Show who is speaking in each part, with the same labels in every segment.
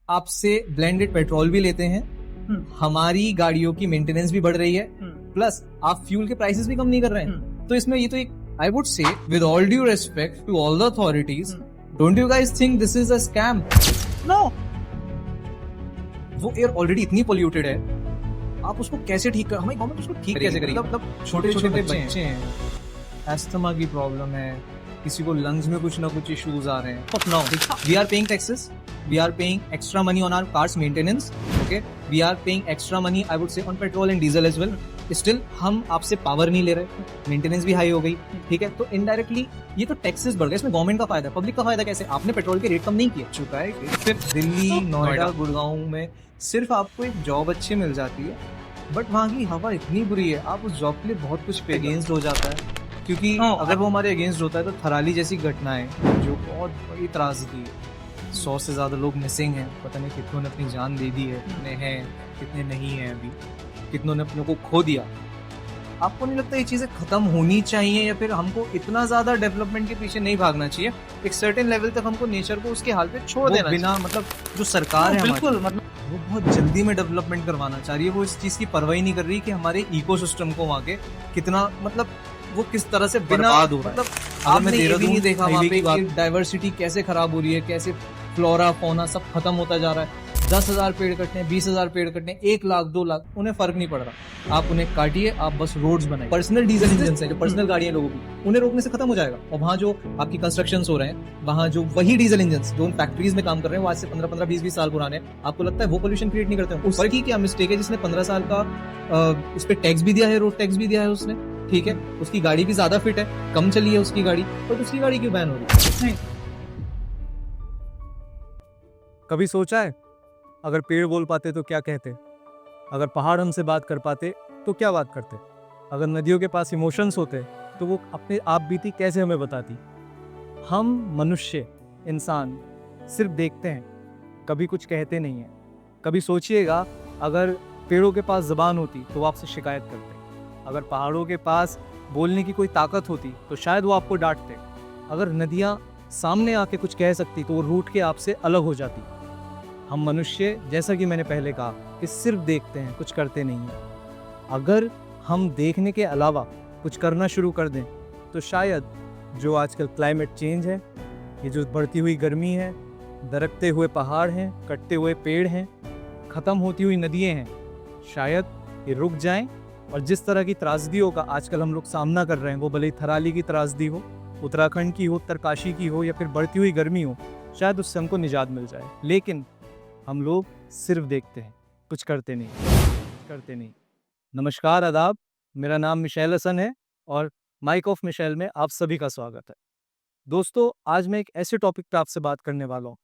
Speaker 1: आपसे blended petrol भी लेते हैं, हमारी गाड़ियों की मेंटेनेंस भी बढ़ रही है, प्लस आप फ्यूल के प्राइसेस भी कम नहीं कर रहे हैं। तो इसमें ये तो एक, I would say with all due respect to all the authorities, don't you guys think this is a scam? No, वो एयर ऑलरेडी इतनी पोल्यूटेड है, आप उसको कैसे ठीक कर, हमारी गवर्नमेंट उसको ठीक कैसे करेगी? मतलब छोटे छोटे बच्चे हैं, एस्थमा की प्रॉब्लम है, किसी को लंग्स में कुछ ना कुछ इश्यूज आ रहे हैं। No, we are paying taxes, we are paying extra money on our cars maintenance, okay, we are paying extra money I would say on petrol and diesel as well, still हम आपसे power नहीं ले रहे, maintenance भी high हो गई, ठीक है? तो इनडायरेक्टली ये तो टैक्सेस बढ़ गए, इसमें गवर्नमेंट का फायदा, पब्लिक का फायदा कैसे? आपने पेट्रोल के रेट कम नहीं किए, चुका है। सिर्फ दिल्ली, नोएडा, गुड़गांव में सिर्फ आपको एक जॉब अच्छी मिल जाती है, बट वहाँ की हवा इतनी बुरी है, आप उस जॉब के लिए बहुत कुछ अगेंस्ट हो जाता है, क्योंकि अगर वो हमारे अगेंस्ट होता है तो थराली जैसी घटनाएं जो बहुत बड़ी त्रासदी है, 100 से ज़्यादा लोग मिसिंग हैं, पता नहीं कितनों ने अपनी जान दे दी है, कितने हैं कितने नहीं हैं, अभी कितनों ने अपनों को खो दिया। आपको नहीं लगता ये चीज़ें खत्म होनी चाहिए, या फिर हमको इतना ज़्यादा डेवलपमेंट के पीछे नहीं भागना चाहिए? एक सर्टेन लेवल तक हमको नेचर को उसके हाल पे छोड़ देना, बिना मतलब जो सरकार है बिल्कुल मतलब वो बहुत जल्दी में डेवलपमेंट करवाना चाह रही है, वो इस चीज़ की परवाह ही नहीं कर रही कि हमारे इकोसिस्टम को वहाँ के कितना मतलब वो किस तरह से बर्बाद हो रहा है। मतलब आपने ये भी नहीं देखा वहाँ पे डाइवर्सिटी कैसे खराब हो रही है, कैसे फ्लोरा फोना सब खत्म होता जा रहा है। 10,000 पेड़ कटने, 20,000 पेड़ कटने, 1 लाख 2 लाख, उन्हें फर्क नहीं पड़ रहा। आप उन्हें काटिए, आप बस रोड्स बनाइए। पर्सनल डीजल इंजन है, जो पर्सनल गाड़ियां लोगों की, उन्हें रोकने से खत्म हो जाएगा। और वहाँ जो आपकी कंस्ट्रक्शन हो रहे हैं, वहाँ जो वही डीजल इंजन जो उन फैक्ट्रीज में काम कर रहे हैं, वो आज से 15-15, 20-20 साल पुराने, आपको लगता है वो पोल्यूशन क्रिएट नहीं करते हैं? उस पर की क्या मिस्टेक है जिसने 15 साल का उस पर टैक्स भी दिया है, रोड टैक्स भी दिया है उसने, ठीक है, उसकी गाड़ी भी ज्यादा फिट है, कम चली है उसकी गाड़ी, तो दूसरी गाड़ी क्यों बैन हो रही है?
Speaker 2: कभी सोचा है अगर पेड़ बोल पाते तो क्या कहते? अगर पहाड़ हमसे बात कर पाते तो क्या बात करते? अगर नदियों के पास इमोशंस होते तो वो अपने आप बीती कैसे हमें बताती? हम मनुष्य, इंसान सिर्फ देखते हैं, कभी कुछ कहते नहीं हैं। कभी सोचिएगा अगर पेड़ों के पास ज़बान होती तो वो आपसे शिकायत करते, अगर पहाड़ों के पास बोलने की कोई ताकत होती तो शायद वो आपको डांटते, अगर नदियाँ सामने आके कुछ कह सकती तो वो रूठ के आपसे अलग हो जाती। हम मनुष्य, जैसा कि मैंने पहले कहा, कि सिर्फ देखते हैं, कुछ करते नहीं हैं। अगर हम देखने के अलावा कुछ करना शुरू कर दें तो शायद जो आजकल क्लाइमेट चेंज है, ये जो बढ़ती हुई गर्मी है, दरकते हुए पहाड़ हैं, कटते हुए पेड़ हैं, ख़त्म होती हुई नदियाँ हैं, शायद ये रुक जाएं। और जिस तरह की त्रासदियों का आजकल हम लोग सामना कर रहे हैं, वो भले ही थराली की त्रासदी हो, उत्तराखंड की हो, उत्तरकाशी की हो, या फिर बढ़ती हुई गर्मी हो, शायद उससे हमको निजात मिल जाए। लेकिन हम लोग सिर्फ देखते हैं, कुछ करते नहीं। नमस्कार, आदाब, मेरा नाम मिशेल हसन है और माइक ऑफ मिशेल में आप सभी का स्वागत है। दोस्तों, आज मैं एक ऐसे टॉपिक पे आपसे बात करने वाला हूँ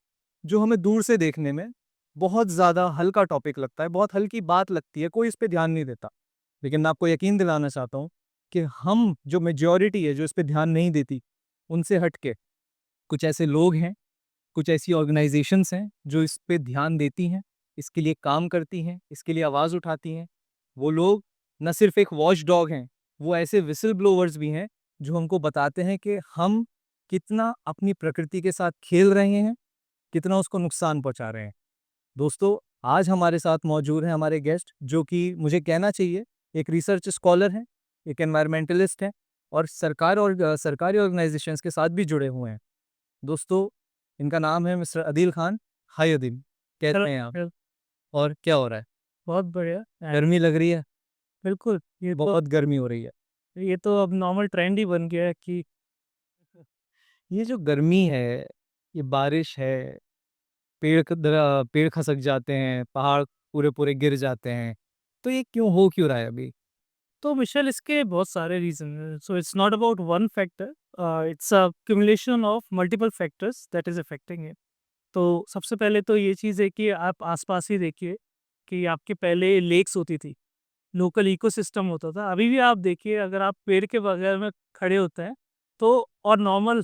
Speaker 2: जो हमें दूर से देखने में बहुत ज़्यादा हल्का टॉपिक लगता है, बहुत हल्की बात लगती है, कोई इस पे ध्यान नहीं देता। लेकिन मैं आपको यकीन दिलाना चाहता हूँ कि हम जो मेजॉरिटी है जो इस पे ध्यान नहीं देती, उनसे हट के कुछ ऐसे लोग हैं, कुछ ऐसी ऑर्गेनाइजेशंस हैं जो इस पे ध्यान देती हैं, इसके लिए काम करती हैं, इसके लिए आवाज़ उठाती हैं। वो लोग न सिर्फ एक वॉच डॉग हैं, वो ऐसे विसल ब्लोवर्स भी हैं जो हमको बताते हैं कि हम कितना अपनी प्रकृति के साथ खेल रहे हैं, कितना उसको नुकसान पहुंचा रहे हैं। दोस्तों, आज हमारे साथ मौजूद हैं हमारे गेस्ट, जो कि मुझे कहना चाहिए एक रिसर्च स्कॉलर हैं, एक एनवायरमेंटलिस्ट हैं और सरकारी ऑर्गेनाइजेशंस के साथ भी जुड़े हुए हैं। दोस्तों, इनका नाम है मिस्टर अदील खान। हाय अदील, कैसे हैं आप? और क्या हो रहा है?
Speaker 3: बहुत बढ़िया।
Speaker 2: गर्मी लग रही है?
Speaker 3: बिल्कुल, ये
Speaker 2: बहुत गर्मी हो रही है।
Speaker 3: ये तो अब नॉर्मल ट्रेंड ही बन गया है कि
Speaker 2: ये जो गर्मी है, ये बारिश है, पेड़ खसक जाते हैं, पहाड़ पूरे गिर जाते हैं, तो ये क्यों रहा है अभी?
Speaker 3: तो मिशेल, इसके बहुत सारे रीज़न हैं। So it's not about one factor, it's a cumulation of multiple factors that is affecting it. तो सबसे पहले तो ये चीज़ है कि आप आस-पास ही देखिए कि आपके पहले लेक्स होती थी, लोकल इकोसिस्टम होता था। अभी भी आप देखिए, अगर आप पेड़ के बगल में खड़े होते हैं, तो और नॉर्मल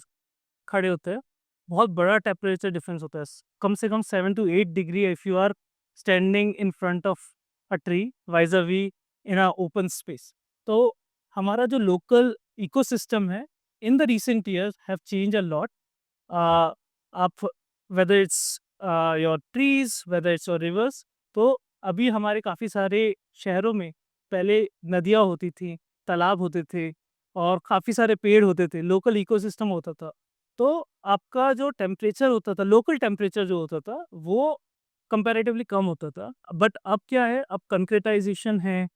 Speaker 3: खड़े होते हैं, बहुत बड़ा टेम्परेचर डिफरेंस होता है। कम से कम 7 to 8 degree if you are standing in front of a tree wise a we in a open space. तो हमारा जो लोकल इकोसिस्टम है, in the recent years have change a lot. आप whether it's your trees, whether it's your rivers. तो अभी हमारे काफ़ी सारे शहरों में पहले नदियाँ होती थी, तालाब होते थे और काफ़ी सारे पेड़ होते थे, लोकल इकोसिस्टम होता था। तो आपका जो टेम्परेचर होता था, लोकल टेम्परेचर जो होता था, वो कंपैरेटिवली कम होता था। बट अब क्या है, अब कंक्रीटाइज़ेशन है,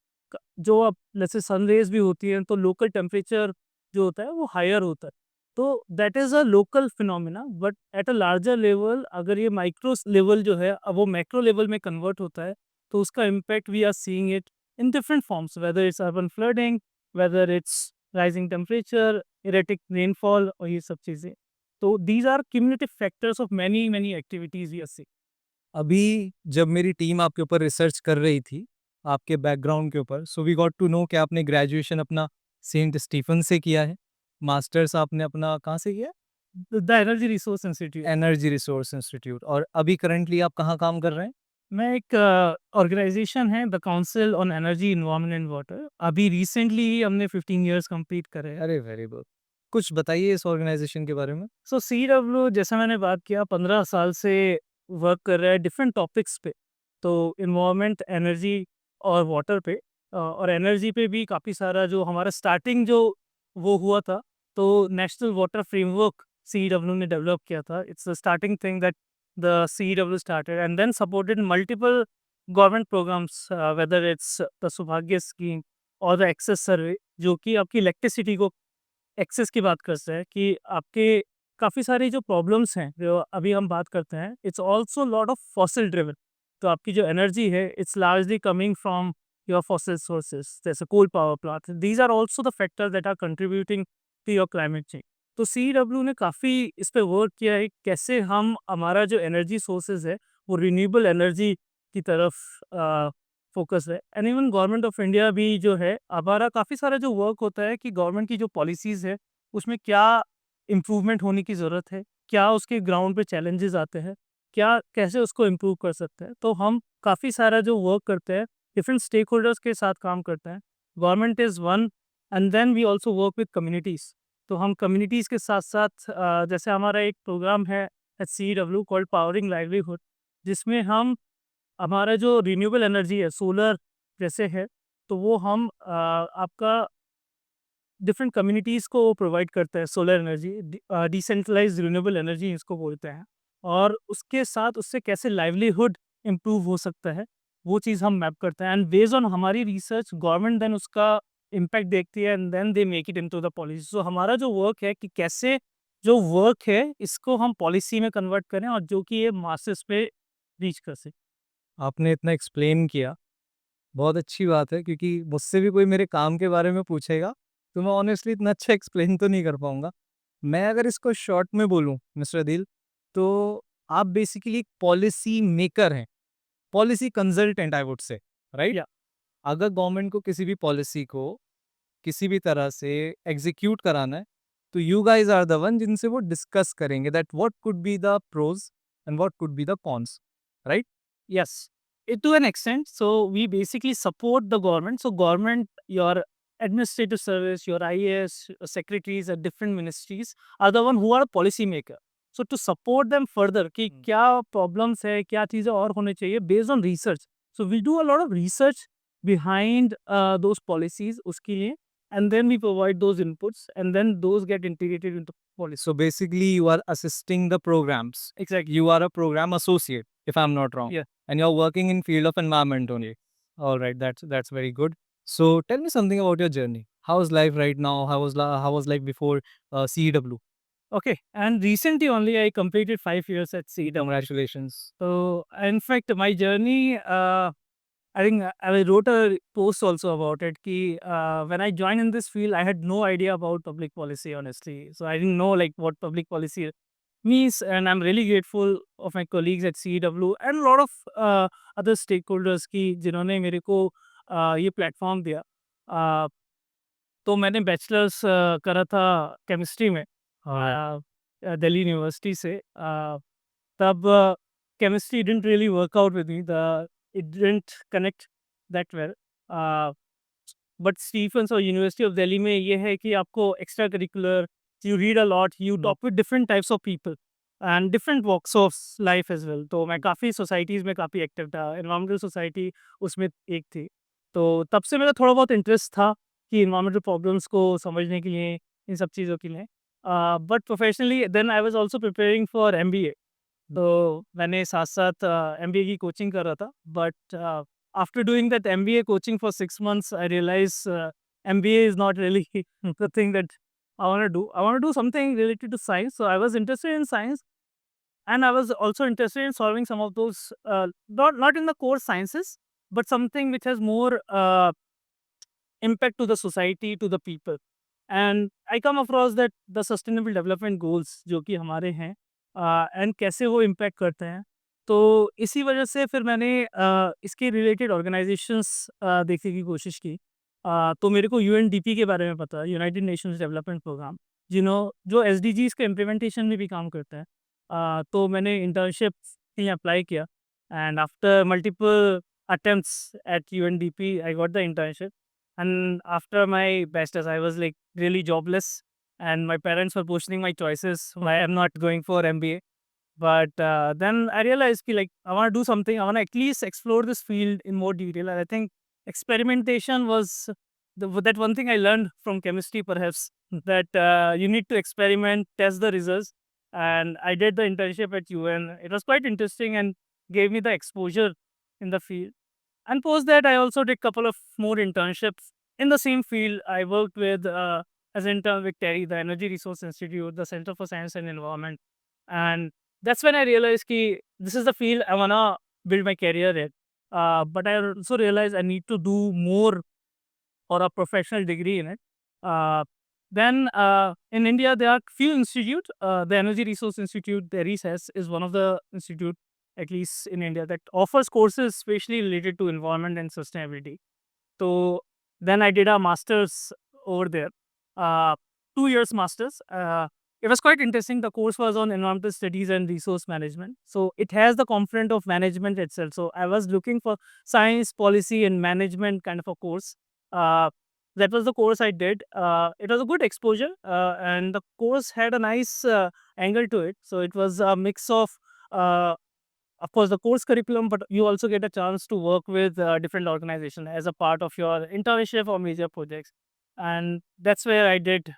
Speaker 3: जो अब जैसे सन रेज़ भी होती हैं, तो लोकल टेम्परेचर जो होता है वो हायर होता है। तो that is a local phenomena, but at a larger level अगर ये माइक्रो लेवल जो है अब वो मैक्रो लेवल में कन्वर्ट होता है, तो उसका impact we are seeing it in different forms, whether it's urban flooding, whether it's rising temperature, erratic rainfall और ये सब चीज़ें। तो these are cumulative factors of many many activities we are seeing.
Speaker 2: अभी जब मेरी टीम आपके ऊपर रिसर्च कर रही थी, आपके बैकग्राउंड के ऊपर, so we got to know कि आपने ग्रेजुएशन अपना सेंट स्टीफन से किया है, मास्टर्स आपने अपना कहाँ से किया है?
Speaker 3: The energy resource institute.
Speaker 2: Energy resource institute. और अभी करंटली आप कहाँ काम कर रहे हैं?
Speaker 3: मैं एक ऑर्गेनाइजेशन है the council on energy, environment and water. अभी रिसेंटली ही हमने 15 इयर्स कंप्लीट करे हैं।
Speaker 2: अरे वेरी गुड। कुछ बताइए इस ऑर्गेनाइजेशन के बारे में।
Speaker 3: सो CW जैसा मैंने बात किया 15 साल से वर्क कर रहा है डिफरेंट टॉपिक्स पे। तो इन्वायरमेंट, एनर्जी और वाटर पे, और एनर्जी पे भी काफ़ी सारा जो हमारा स्टार्टिंग जो वो हुआ था, तो नेशनल वाटर फ्रेमवर्क CW ने डेवलप किया था। It's the starting thing that the CW started and then supported multiple government programs, whether it's the Saubhagya scheme और द एक्सेस सर्वे, जो कि आपकी इलेक्ट्रिसिटी को एक्सेस की बात करते हैं कि आपके काफ़ी सारी जो प्रॉब्लम्स हैं, जो अभी हम बात करते हैं, it's also lot of fossil driven. तो आपकी जो एनर्जी है, it's largely coming from your fossil sources, जैसे coal power plant. These are also the factors that are contributing to your climate change. तो CW ने काफ़ी इस पे वर्क किया है, कैसे हम हमारा जो एनर्जी सोर्सेज है वो रिन्यूएबल एनर्जी की तरफ फोकस है। And even government of India भी जो है, हमारा काफ़ी सारा जो वर्क होता है कि गवर्नमेंट की जो पॉलिसीज़ है, उसमें क्या इम्प्रूवमेंट होने की ज़रूरत है, क्या उसके ग्राउंड पे चैलेंजेस आते हैं, क्या कैसे उसको इम्प्रूव कर सकते हैं। तो हम काफ़ी सारा जो वर्क करते हैं, डिफरेंट स्टेक होल्डर्स के साथ काम करते हैं। Government is one, and then we also work with communities. तो हम कम्युनिटीज़ के साथ-साथ जैसे हमारा एक प्रोग्राम है at CW called powering livelihood, जिसमें हम हमारा जो रिन्यूएबल एनर्जी है, सोलर जैसे है, तो वो हम आपका डिफरेंट कम्युनिटीज़ को प्रोवाइड करते हैं solar energy. Decentralized renewable energy इसको बोलते हैं। और उसके साथ उससे कैसे लाइवलीहुड इम्प्रूव हो सकता है, वो चीज़ हम मैप करते हैं। एंड बेस्ड ऑन हमारी रिसर्च, गवर्नमेंट देन उसका इम्पैक्ट देखती है and then they make it into the policy. So हमारा जो वर्क है कि कैसे जो वर्क है इसको हम पॉलिसी में कन्वर्ट करें और जो कि ये मासेस पे रीच कर सके।
Speaker 2: आपने इतना एक्सप्लेन किया, बहुत अच्छी बात है, क्योंकि मुझसे भी कोई मेरे काम के बारे में पूछेगा, तो मैं ऑनेस्टली इतना अच्छा एक्सप्लेन तो नहीं कर पाऊँगा। मैं अगर इसको शॉर्ट में बोलूँ मिस्टर अदील, तो आप बेसिकली एक पॉलिसी मेकर हैं, पॉलिसी कंसल्टेंट आई वुड से, राइट?
Speaker 3: या
Speaker 2: अगर गवर्नमेंट को किसी भी पॉलिसी को किसी भी तरह से एग्जीक्यूट कराना है, तो you guys are the one जिनसे वो डिस्कस करेंगे that what could be the pros and what could be the cons, right?
Speaker 3: Yes, it to an extent. So we basically support the government. So government, your administrative service, your IAS secretaries at different ministries are the one who are policy maker. So to support them further कि क्या problems है, क्या चीज़ें और होने चाहिए based on research. So we do a lot of research behind those policies उसके लिए, and then we provide those inputs and then those get integrated into policy.
Speaker 2: So basically, you are assisting the programs.
Speaker 3: Exactly.
Speaker 2: You are a program associate, if I'm not wrong.
Speaker 3: Yeah.
Speaker 2: And you're working in field of environment only. All right, that's very good. So tell me something about your journey. How is life right now? How was life before CEW?
Speaker 3: Okay, and recently only I completed 5 years at CW.
Speaker 2: Congratulations.
Speaker 3: So, in fact, my journey, I think I wrote a post also about it. Ki, when I joined in this field, I had no idea about public policy, honestly. So, I didn't know like what public policy means, and I'm really grateful of my colleagues at CW and a lot of other stakeholders की जिन्होंने मेरे को ये platform दिया। Uh, तो मैंने bachelors करा था केमिस्ट्री में दिल्ली यूनिवर्सिटी से। तब chemistry didn't really work out with me, the it didn't connect that well. But Stephens और यूनिवर्सिटी ऑफ दिल्ली में ये है कि आपको extra curricular, you read a lot, you talk with different types of people, and different walks of life as well. तो मैं काफ़ी societies में काफ़ी एक्टिव था, एनवायरमेंटल सोसाइटी उसमें एक थी। तो तब से मेरा थोड़ा बहुत इंटरेस्ट था कि एनवायरमेंटल प्रॉब्लम्स को समझने के लिए, इन सब चीज़ों के लिए। But professionally then I was also preparing for MBA. तो मैंने साथ-साथ एमबीए की कोचिंग कर रहा था, but after doing that MBA coaching for 6 months I realize MBA is not really the thing that I want to do. I want to do something related to science. So I was interested in science, and I was also interested in solving some of those, not in the core sciences, but something which has more impact to the society, to the people. And I come across that the sustainable development goals जो कि हमारे हैं, and कैसे वो impact करते हैं। तो इसी वजह से फिर मैंने इसके रिलेटेड ऑर्गेनाइजेशंस देखने की कोशिश की। तो मेरे को यूएनडीपी के बारे में पता, यूनाइटेड नेशंस डेवलपमेंट प्रोग्राम, जो एसडीजीज़ के इम्प्लीमेंटेशन में भी काम करता है। तो मैंने इंटर्नशिप के लिए अप्लाई किया, and after multiple attempts at UNDP I got the internship. And after my bachelor's, I was like really jobless, and my parents were questioning my choices why I'm not going for MBA. But then I realized ki, like, I want to do something. I want to at least explore this field in more detail. And I think experimentation was that one thing I learned from chemistry, perhaps, that you need to experiment, test the results. And I did the internship at UN. It was quite interesting and gave me the exposure in the field. And post that, I also did couple of more internships in the same field. I worked with as intern with TERI, the Energy Resource Institute, the Center for Science and Environment, and that's when I realized ki this is the field I wanna build my career in. But I also realized I need to do more or a professional degree in it. Then in India, there are few institutes. The Energy Resource Institute, the RESES, is one of the institute, at least in India, that offers courses especially related to environment and sustainability. So then I did a master's over there, 2 years master's. It was quite interesting. The course was on environmental studies and resource management. So it has the component of management itself. So I was looking for science, policy, and management kind of a course. Uh, that was the course I did. It was a good exposure, and the course had a nice angle to it. So it was a mix of course, the course curriculum, but you also get a chance to work with different organizations as a part of your internship or major projects. And that's where I did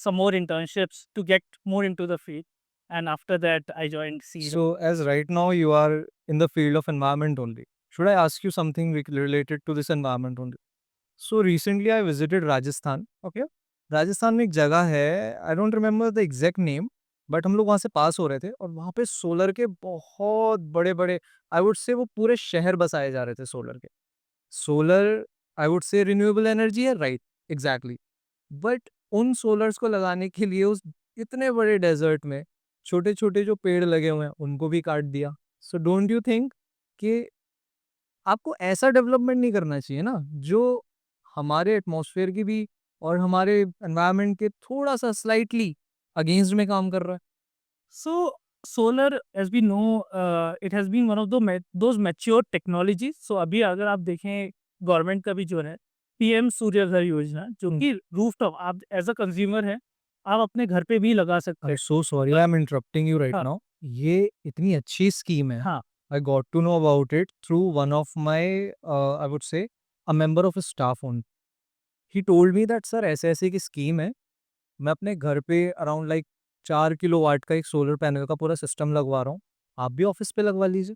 Speaker 3: some more internships to get more into the field. And after that, I joined CEDA.
Speaker 2: So, as right now you are in the field of environment only, should I ask you something related to this environment only? So, recently I visited Rajasthan. Okay, Rajasthan में एक जगह है, I don't remember the exact name, but हम लोग वहाँ से पास हो रहे थे और वहाँ पे सोलर के बहुत बड़े बड़े, आई वुड से वो पूरे शहर बसाए जा रहे थे सोलर के। सोलर, आई वुड से रिन्यूएबल एनर्जी है, राइट, एग्जैक्टली। बट उन सोलर्स को लगाने के लिए उस इतने बड़े डेजर्ट में छोटे छोटे जो पेड़ लगे हुए हैं उनको भी काट दिया। सो डोंट यू थिंक कि आपको ऐसा डेवलपमेंट नहीं करना चाहिए ना, जो हमारे एटमॉस्फेयर की भी और हमारे एनवायरनमेंट के थोड़ा सा स्लाइटली अगेंस्ट में काम कर रहा है?
Speaker 3: So solar, as we know, it has been one of those mature technologies. So अभी अगर आप देखें गवर्नमेंट का भी जो है पीएम सूर्य घर योजना, जो कि रूफटॉप आप एज अ कंज्यूमर है, आप अपने घर पे भी लगा सकते
Speaker 2: आई
Speaker 3: हैं।
Speaker 2: So sorry, I am interrupting you right
Speaker 3: हाँ।
Speaker 2: नाउ। ये इतनी अच्छी स्कीम है।
Speaker 3: हाँ,
Speaker 2: I got to know about it through one of my, I would say, a member of his staff only. He told me that sir ऐसे-ऐसे की scheme है, मैं अपने घर पे अराउंड लाइक 4 किलोवाट का एक सोलर पैनल का पूरा सिस्टम लगवा रहा हूँ, आप भी ऑफिस पे लगवा लीजिए।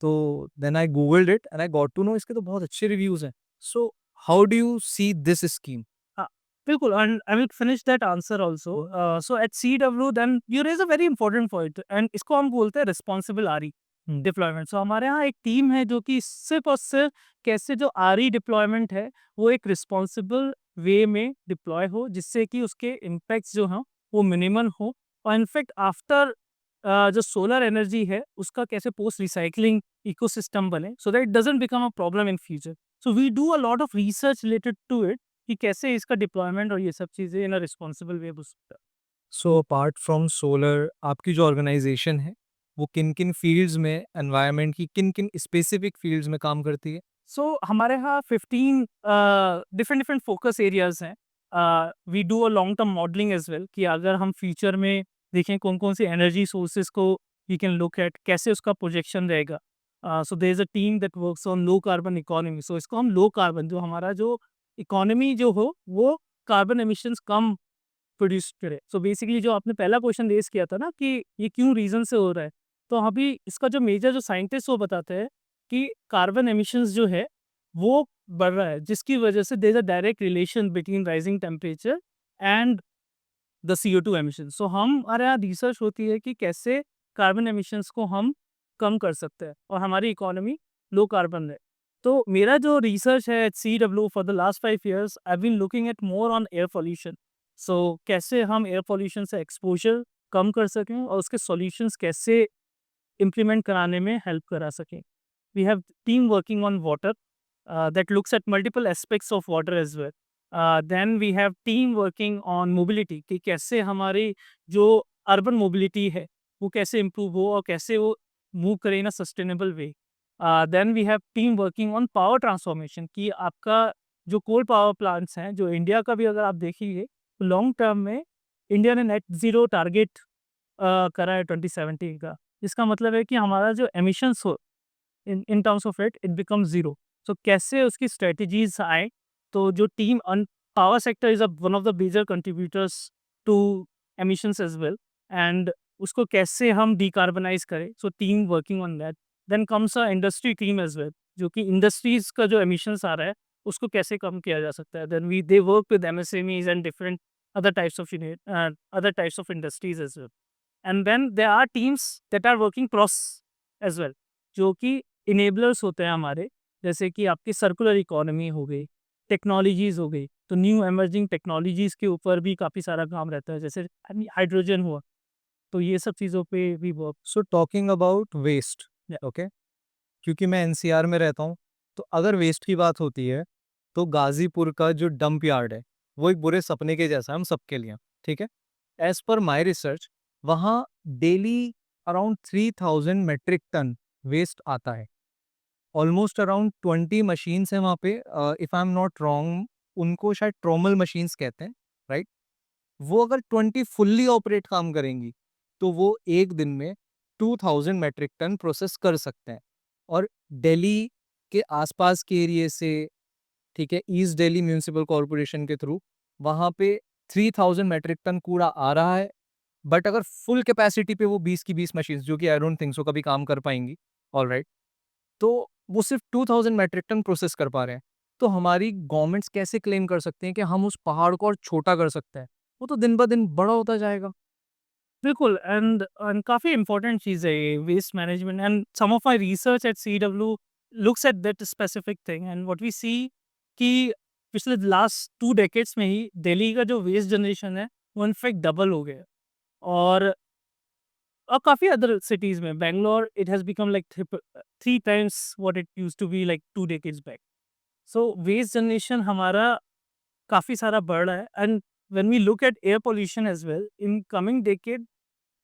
Speaker 2: तो then I googled it and I got to know इसके तो बहुत अच्छे रिव्यूज हैं। So how do you see this scheme?
Speaker 3: हाँ, बिल्कुल, and I will finish that answer also. So at CW then you raise a very important point, and इसको हम बोलते हैं रिस्पांसिबल आरई डिप्लॉयमेंट। सो हमारे यहाँ एक टीम है जो कि सिर्फ और सिर्फ कैसे जो आरई डिप्लॉयमेंट है वो एक रिस्पॉन्सिबल वे में डिप्लॉय हो, जिससे कि उसके इम्पैक्ट्स जो हैं वो मिनिमल हो। और इनफैक्ट आफ्टर जो सोलर एनर्जी है उसका कैसे पोस्ट रिसाइकलिंग इकोसिस्टम बने, so that it doesn't become a problem in future. So we do a lot of research related to it कि कैसे इसका डिप्लॉयमेंट और ये सब चीज़ें इन अ रिस्पॉन्सिबल वे हो सकता है।
Speaker 2: सो अपार्ट फ्रॉम सोलर, आपकी जो ऑर्गेनाइजेशन है वो किन किन फील्ड्स में, एनवायरनमेंट की किन किन स्पेसिफिक फील्ड्स में काम करती है?
Speaker 3: सो हमारे यहाँ 15 डिफरेंट डिफरेंट फोकस एरियाज हैं। We do a long term modelling as well कि अगर हम फ्यूचर में देखें कौन-कौन सी एनर्जी सोर्सेज़ को वी कैन लुक एट, कैसे उसका प्रोजेक्शन रहेगा। So there is a team that works on low carbon economy. So इसको हम लो कार्बन जो हमारा जो इकोनॉमी जो हो, वो कार्बन एमिशंस कम प्रोड्यूस करे। सो बेसिकली जो आपने पहला क्वेश्चन रेज़ किया था ना कि ये क्यों रीज़न से हो रहा है? तो अभी इसका जो मेजर जो साइंटिस्ट वो बताते हैं कि कार्बन एमिशंस जो है, वो बढ़ रहा है, जिसकी वजह से there is a direct relation between rising temperature and the CO2 emissions. So हमारे यहाँ रिसर्च होती है कि कैसे कार्बन एमिशंस को हम कम कर सकते हैं और हमारी इकोनॉमी लो कार्बन रहे। तो मेरा जो रिसर्च है at CW for the last 5 years I have been looking at more on air pollution. So कैसे हम एयर पॉल्यूशन से एक्सपोज़र कम कर सकें और उसके सॉल्यूशंस कैसे इम्प्लीमेंट कराने में हेल्प करा सकें। We have team working on water that looks at multiple aspects of water as well. Then we have team working on mobility कि कैसे हमारी जो अर्बन मोबिलिटी है वो कैसे इम्प्रूव हो और कैसे वो मूव करे in a sustainable way. Then we have team working on power transformation कि आपका जो कोल पावर प्लांट्स हैं, जो इंडिया का भी अगर आप देखिए तो लॉन्ग टर्म में इंडिया ने नेट ज़ीरो टारगेट करा है 2070 का। इसका मतलब है कि हमारा जो एमिशंस हो in terms of it becomes zero. So कैसे उसकी स्ट्रेटजीज़ आएँ, तो जो team on power sector is one of the major contributors to emissions as well and उसको कैसे हम डिकार्बनाइज़ करें, so team working on that. Then comes a industry team as well, जो कि इंडस्ट्रीज़ का जो एमिशंस आ रहा है, उसको कैसे कम किया जा सकता है। Then they work with MSMEs and different other types of industries as well. And then there are teams that are working cross as well, जो कि इनेबलर्स होते हैं हमारे, जैसे कि आपकी सर्कुलर इकोनॉमी हो गई, टेक्नोलॉजीज़ हो गई, तो न्यू इमर्जिंग टेक्नोलॉजीज़ के ऊपर भी काफ़ी सारा काम रहता है, जैसे हाइड्रोजन हुआ, तो ये सब चीज़ों पे भी work.
Speaker 2: So talking about waste,
Speaker 3: Yeah.
Speaker 2: Okay, क्योंकि मैं एनसीआर में रहता हूँ, तो अगर वेस्ट की बात होती है तो गाजीपुर का जो डंप यार्ड है वो एक बुरे सपने के जैसा है हम सबके लिए, ठीक है। एज पर माई रिसर्च वहाँ daily around 3000 metric ton waste आता है। ऑलमोस्ट अराउंड 20 मशीन्स हैं वहाँ पे, if I am not wrong उनको शायद ट्रोमल मशीन्स कहते हैं, राइट। वो अगर 20 फुल्ली ऑपरेट काम करेंगी तो वो एक दिन में 2000 मेट्रिक टन प्रोसेस कर सकते हैं। और दिल्ली के आसपास के एरिए से, ठीक है, ईस्ट दिल्ली म्यूनिसिपल कॉरपोरेशन के थ्रू वहाँ पे 3000 मेट्रिक टन कूड़ा आ रहा है। बट अगर फुल कैपेसिटी पे वो 20 की 20 मशीन्स, जो कि आई डोंट थिंक सो कभी काम कर पाएंगी, ऑलराइट, तो वो सिर्फ 2000 मेट्रिक टन प्रोसेस कर पा रहे हैं। तो हमारी गवर्नमेंट्स कैसे क्लेम कर सकते हैं कि हम उस पहाड़ को और छोटा कर सकते हैं? वो तो दिन ब दिन बड़ा होता जाएगा।
Speaker 3: बिल्कुल एंड काफ़ी इम्पोर्टेंट चीज़ है ये waste management and some of my research at CW looks at that specific thing and what we see कि पिछले लास्ट 2 डेकेड्स में ही दिल्ली का जो वेस्ट जनरेशन है वो इनफैक्ट डबल हो गया है। और काफ़ी अदर सिटीज़ में Bangalore it has become like 3 times what it used to be like 2 decades back. So waste generation हमारा काफ़ी सारा बढ़ रहा है and when we look at air pollution as well in coming decade,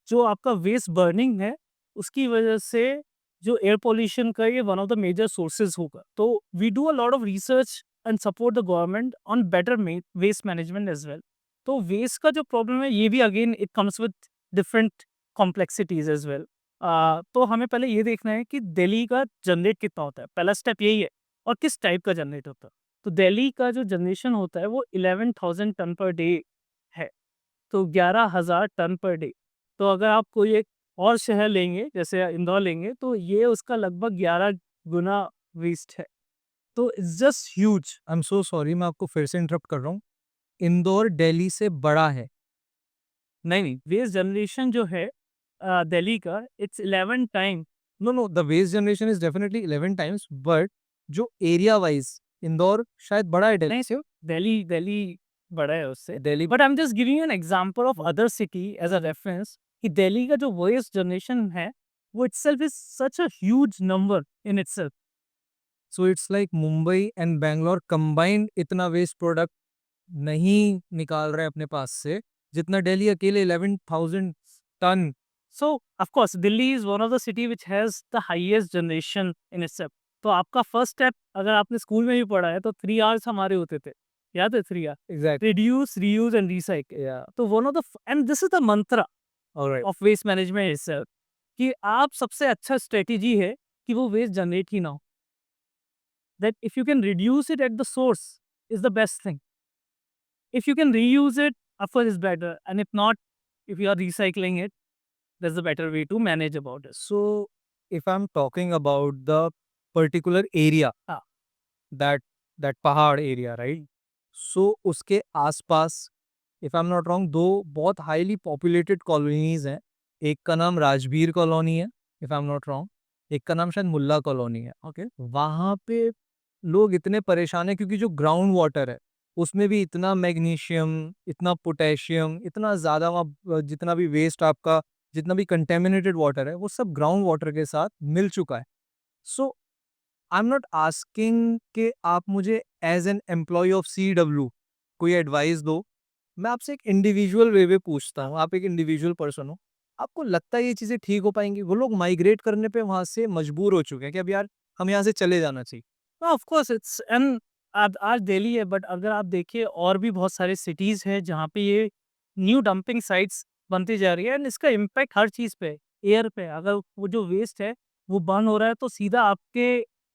Speaker 3: जो आपका वेस्ट बर्निंग है, उसकी वजह से जो एयर पॉल्यूशन का ये one of the major sources होगा। तो we do a lot of research and support the government on better waste management as well. तो वेस्ट का जो प्रॉब्लम है ये भी again it comes with different complexities as well. तो हमें पहले ये देखना है कि दिल्ली का जनरेट कितना होता है, पहला स्टेप यही है, और किस टाइप का जनरेट होता है। तो दिल्ली का जो जनरेशन होता है वो 11,000 टन पर डे है, तो 11,000 टन पर डे। तो अगर आप कोई एक और शहर लेंगे, जैसे इंदौर लेंगे, तो ये उसका लगभग 11 गुना वेस्ट है। तो it's just huge.
Speaker 2: I am so sorry, मैं आपको फिर से इंटरप्ट कर रहा हूँ। इंदौर दिल्ली से बड़ा है।
Speaker 3: नहीं, वेस्ट जनरेशन जो है दिल्ली का it's 11 time.
Speaker 2: No no, the waste generation is definitely 11 times, but जो एरिया वाइज इंदौर शायद बड़ा है दिल्ली
Speaker 3: नहीं,
Speaker 2: से।
Speaker 3: दिल्ली दिल्ली बड़ा है उससे।
Speaker 2: Delhi
Speaker 3: but I am just giving you an example of other city as a reference कि दिल्ली का जो वेस्ट जनरेशन है वो itself is such a huge number in itself.
Speaker 2: So it's like Mumbai and Bangalore combined इतना वेस्ट प्रोडक्ट नहीं निकाल रहे हैं अपने पास से जितना दिल्ली अकेले 11,000 ton.
Speaker 3: So, of course, Delhi is one of the city which has the highest generation in itself. तो आपका फर्स्ट स्टेप अगर आपने स्कूल में भी पढ़ा है तो 3 आवर्स हमारे होते थे, याद है 3 R?
Speaker 2: Exact,
Speaker 3: reduce, reuse and recycle.
Speaker 2: या
Speaker 3: तो one of the end this is the mantra
Speaker 2: alright
Speaker 3: of waste management itself कि आप सबसे अच्छा स्ट्रेटेजी है कि वो वेस्ट जनरेट ही ना हो। That if you can reduce it at the source is the best thing. If you can reuse it of course is better, and if not, if you are recycling it, that's the better way to manage about it.
Speaker 2: So, if I'm talking about the particular area,
Speaker 3: हाँ।
Speaker 2: that that पहाड़ area, right? So, उसके आसपास, if I'm not wrong, दो बहुत highly populated colonies हैं. एक का नाम राजबीर कॉलोनी है, if I'm not wrong. एक का नाम शायद मुल्ला कॉलोनी है.
Speaker 3: Okay.
Speaker 2: वहाँ पे लोग इतने परेशान हैं क्योंकि जो ग्राउंड वाटर है उसमें भी इतना मैग्नीशियम, इतना पोटेशियम, इतना ज़्यादा वहाँ जितना भी वेस्ट आपका, जितना भी कंटेमिनेटेड वाटर है वो सब ग्राउंड वाटर के साथ मिल चुका है. So I am not asking कि आप मुझे as an employee of CW कोई एडवाइस दो. मैं आपसे एक इंडिविजुअल वे में पूछता हूँ, आप एक इंडिविजुअल पर्सन हो, आपको लगता है ये चीज़ें ठीक हो पाएंगी? वो लोग माइग्रेट करने पे वहाँ से मजबूर हो चुके हैं कि अब यार हम यहाँ से चले जाना चाहिए.
Speaker 3: ऑफ कोर्स इट्स एंड आज दिल्ली है, बट अगर आप देखिए और भी बहुत सारे सिटीज़ हैं जहाँ पे ये न्यू डंपिंग साइट्स बनती जा रही है, एंड इसका इम्पैक्ट हर चीज़ पे है। एयर पे अगर वो जो वेस्ट है वो बर्न हो रहा है तो सीधा आपके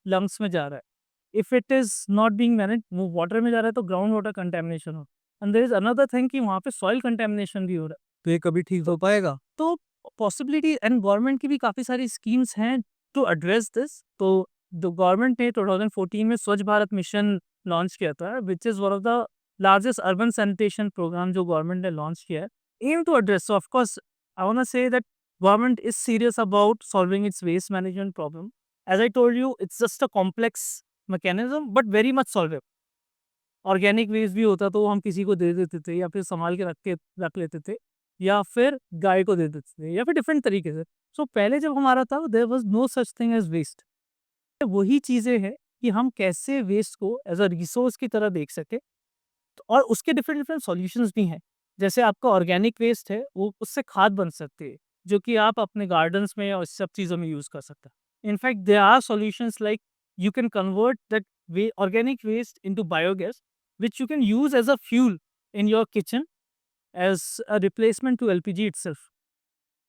Speaker 3: लंग्स में जा रहा है। If it is not being manage, वो वाटर में जा रहा है तो ग्राउंड वाटर कंटेमिनेशन हो, and there is another thing कि वहाँ पे सॉइल कंटेमिनेशन भी हो रहा है।
Speaker 2: तो ये कभी ठीक हो पाएगा?
Speaker 3: तो पॉसिबिलिटी एंड गवर्नमेंट की भी काफ़ी सारी स्कीम्स हैं टू एड्रेस दिस। तो द गवर्नमेंट ने 2014 में स्वच्छ भारत मिशन लॉन्च किया था, which is one of the largest urban sanitation program जो गवर्नमेंट ने लॉन्च किया है, aim to address. So of course I want to say that government is serious about solving its waste management problem. As I told you, it's just a complex mechanism but very much solvable. Organic waste भी होता तो हम किसी को दे देते थे या फिर संभाल के रख लेते थे, या फिर गाय को दे देते थे, या फिर डिफरेंट तरीके से. सो पहले जब हमारा था there was no such thing as waste. वही चीज़ें हैं कि हम कैसे वेस्ट को एज अ रिसोर्स की तरह देख सकें. और उसके डिफरेंट डिफरेंट सॉल्यूशंस भी हैं. जैसे आपका ऑर्गेनिक वेस्ट है वो उससे खाद बन सकती है, जो कि आप अपने गार्डन्स में और इस सब चीज़ों में यूज़ कर सकते हैं. In fact there are solutions like you can convert that organic waste into biogas which you can use as a fuel in your kitchen as a replacement to LPG itself.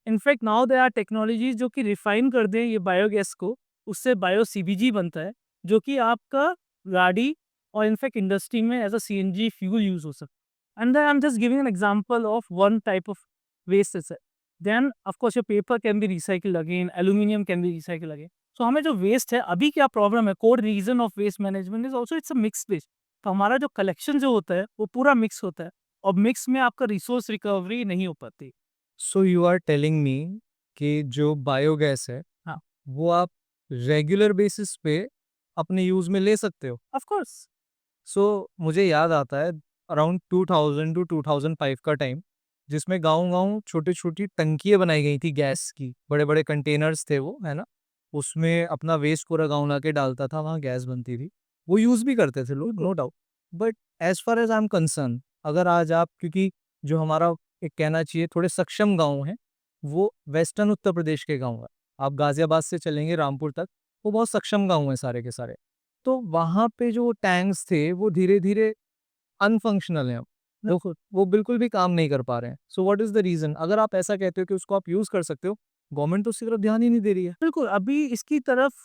Speaker 3: In fact, now there are technologies जो कि refine कर दें ये biogas को, उससे bio CBG बनता है, जो कि आपका गाड़ी और इनफैक्ट इंडस्ट्री में as a CNG fuel use हो सकता है. And I am just giving an example of one type of waste is. Then of course your paper can be recycled again, aluminium can be recycled again. So हमें जो waste है अभी क्या problem है, core reason of waste management is also it's a mix waste. तो हमारा जो collection जो होता है वो पूरा मिक्स होता है, और मिक्स में आपका रिसोर्स रिकवरी नहीं हो पाती.
Speaker 2: So you are telling me कि जो बायोगैस है
Speaker 3: हाँ.
Speaker 2: वो आप रेगुलर बेसिस पे अपने यूज में ले सकते हो.
Speaker 3: Of course.
Speaker 2: सो मुझे याद आता है अराउंड 2000 टू 2005 का टाइम, जिसमें गांव-गांव छोटी-छोटी टंकियाँ बनाई गई थी गैस की. बड़े-बड़े कंटेनर्स थे वो, है ना? उसमें अपना वेस्ट पूरा गाँव लाके डालता था, वहाँ गैस बनती थी. वो यूज़ भी करते थे लोग, no doubt. But as far as I am concern, अगर आज आप, क्योंकि जो हमारा एक कहना चाहिए थोड़े सक्षम गाँव हैं, वो वेस्टर्न उत्तर प्रदेश के गाँव हैं. आप गाज़ियाबाद से चलेंगे रामपुर तक, वो बहुत सक्षम गाँव हैं सारे के सारे. तो वहाँ पे जो टैंक्स थे वो धीरे-धीरे अनफंक्शनल हैं अब. वो बिल्कुल भी काम नहीं कर पा रहे हैं. So what is the reason? अगर आप ऐसा कहते हो कि उसको आप यूज़ कर सकते हो, गवर्नमेंट तो उसकी तरफ ध्यान ही नहीं दे रही है.
Speaker 3: बिल्कुल, अभी इसकी तरफ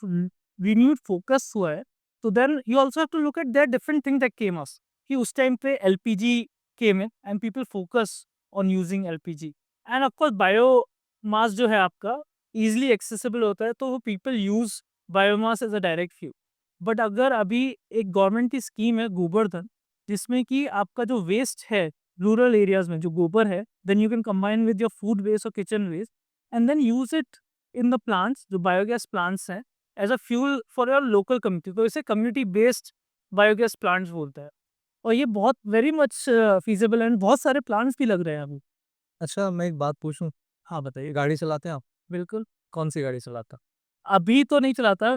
Speaker 3: रिन्यूड फोकस हुआ है. तो then you also have to look at that different thing that came us, कि उस टाइम पे LPG came in and people focus on using LPG. And of course biomass जो है आपका इजीली एक्सेसिबल होता है, तो वो people use biomass as a direct fuel. But अगर अभी एक गवर्नमेंट की स्कीम है गोबरधन, जिसमें कि आपका जो वेस्ट है रूरल एरियाज में जो गोबर है, then you can combine with your food waste और kitchen waste and then use it in the plants, जो बायोगैस प्लांट्स हैं, as a fuel for your local community. तो इसे कम्युनिटी बेस्ड बायोगैस प्लांट्स बोलते हैं, और ये बहुत वेरी मच फीजिबल एंड बहुत सारे प्लांट्स भी लग रहे हैं अभी.
Speaker 2: अच्छा, मैं एक बात पूछूं?
Speaker 3: हाँ बताइए.
Speaker 2: गाड़ी चलाते हैं आप?
Speaker 3: बिल्कुल.
Speaker 2: कौन सी गाड़ी चलाता?
Speaker 3: अभी तो नहीं चलाता.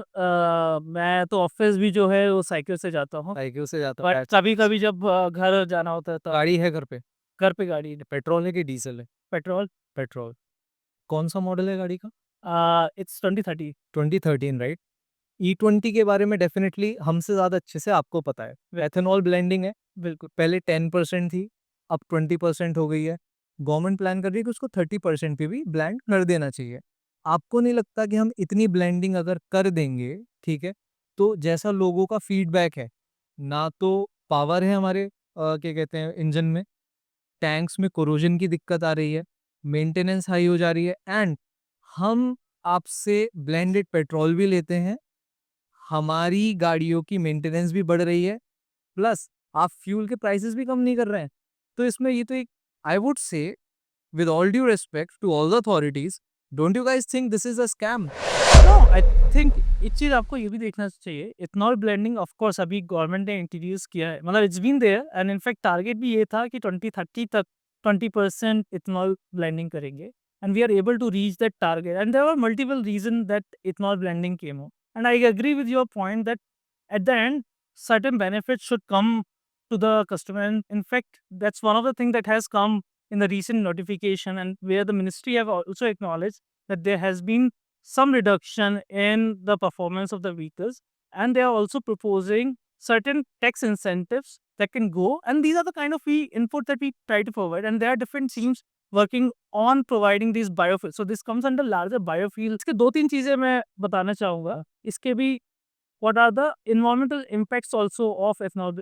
Speaker 3: मैं तो ऑफिस भी जो है वो साइकिल से जाता हूँ,
Speaker 2: साइकिल से जाता
Speaker 3: बट
Speaker 2: है?
Speaker 3: कभी कभी जब घर जाना होता है तब.
Speaker 2: गाड़ी है घर पे?
Speaker 3: घर पे गाड़ी.
Speaker 2: पेट्रोल है कि डीजल है?
Speaker 3: पेट्रोल.
Speaker 2: पेट्रोल. कौन सा मॉडल है गाड़ी का?
Speaker 3: इट्स 2030.
Speaker 2: 2013, राइट? E20 के बारे में डेफिनेटली हमसे ज़्यादा अच्छे से आपको पता है. एथेनॉल ब्लेंडिंग है.
Speaker 3: बिल्कुल.
Speaker 2: पहले 10% थी, अब 20% हो गई है. गवर्नमेंट प्लान कर रही है कि उसको 30% पे भी ब्लेंड कर देना चाहिए। आपको नहीं लगता कि हम इतनी ब्लेंडिंग अगर कर देंगे, ठीक है, तो जैसा लोगों का फीडबैक है, ना तो पावर है हमारे क्या कहते हैं इंजन में, टैंक्स में कोरोजन की दिक्कत आ रही है, मेंटेनेंस हाई हो जा रही है, एंड हम आपसे ब्लेंडेड पेट्रोल भी लेते हैं, हमारी गाड़ियों की मेंटेनेंस भी बढ़ रही है, प्लस आप फ्यूल के प्राइसेस भी कम नहीं कर रहे हैं। तो इसमें ये तो एक, आई वुड से with all due respect to all the authorities, don't you guys think this is a scam?
Speaker 3: No I think एक चीज आपको ये भी देखना चाहिए, इथेनॉल ब्लेंडिंग ऑफ कोर्स अभी गवर्नमेंट ने इंट्रोड्यूस किया है, मतलब it's been there and in fact target भी ये था कि 2030 तक 20% इथेनॉल ब्लेंडिंग करेंगे and we are able to reach that target and there are multiple reason that ethanol blending came हो and I agree with your point that at the end certain benefits should come to the customer, and in fact that's one of the things that has come in the recent notification and where the ministry have also acknowledged that there has been some reduction in the performance of the vehicles, and they are also proposing certain tax incentives that can go, and these are the kind of input that we try to provide, and there are different teams working on providing these biofuels, so this comes under larger biofuels. इसके दो तीन चीजें मैं बताना चाहूँगा, इसके भी what are the environmental impacts also of ethanol.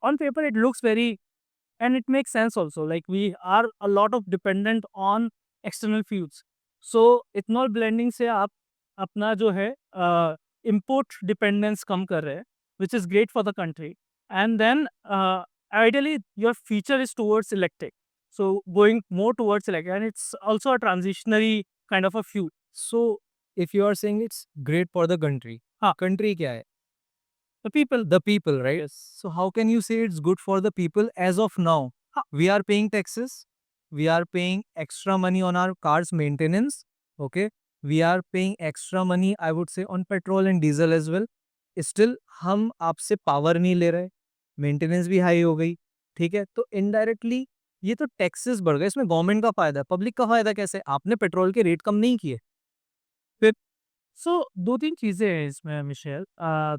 Speaker 3: On paper it looks very, and it makes sense also, like we are a lot of dependent on external fuels, so ethanol blending से आप अपना जो है import dependence कम कर रहे हैं, which is great for the country, and then ideally your future is towards electric, so going more towards electric, and it's also a transitionary kind of a fuel.
Speaker 2: So if you are saying it's great for the country,
Speaker 3: हाँ.
Speaker 2: country क्या है?
Speaker 3: The people.
Speaker 2: The people, right?
Speaker 3: Yes.
Speaker 2: So how can you say it's good for the people as of now?
Speaker 3: हाँ.
Speaker 2: We are paying taxes, we are paying extra money on our cars maintenance, okay? We are paying extra money, I would say, on petrol and diesel as well. Still हम आपसे power नहीं ले रहे, maintenance भी high हो गई, ठीक है? तो इनडायरेक्टली ये तो टैक्सेस बढ़ गए, इसमें गवर्नमेंट का फायदा है, पब्लिक का फायदा कैसे? आपने पेट्रोल के रेट कम नहीं किए। फिर
Speaker 3: सो 2-3 चीज़ें हैं इसमें मिशेल।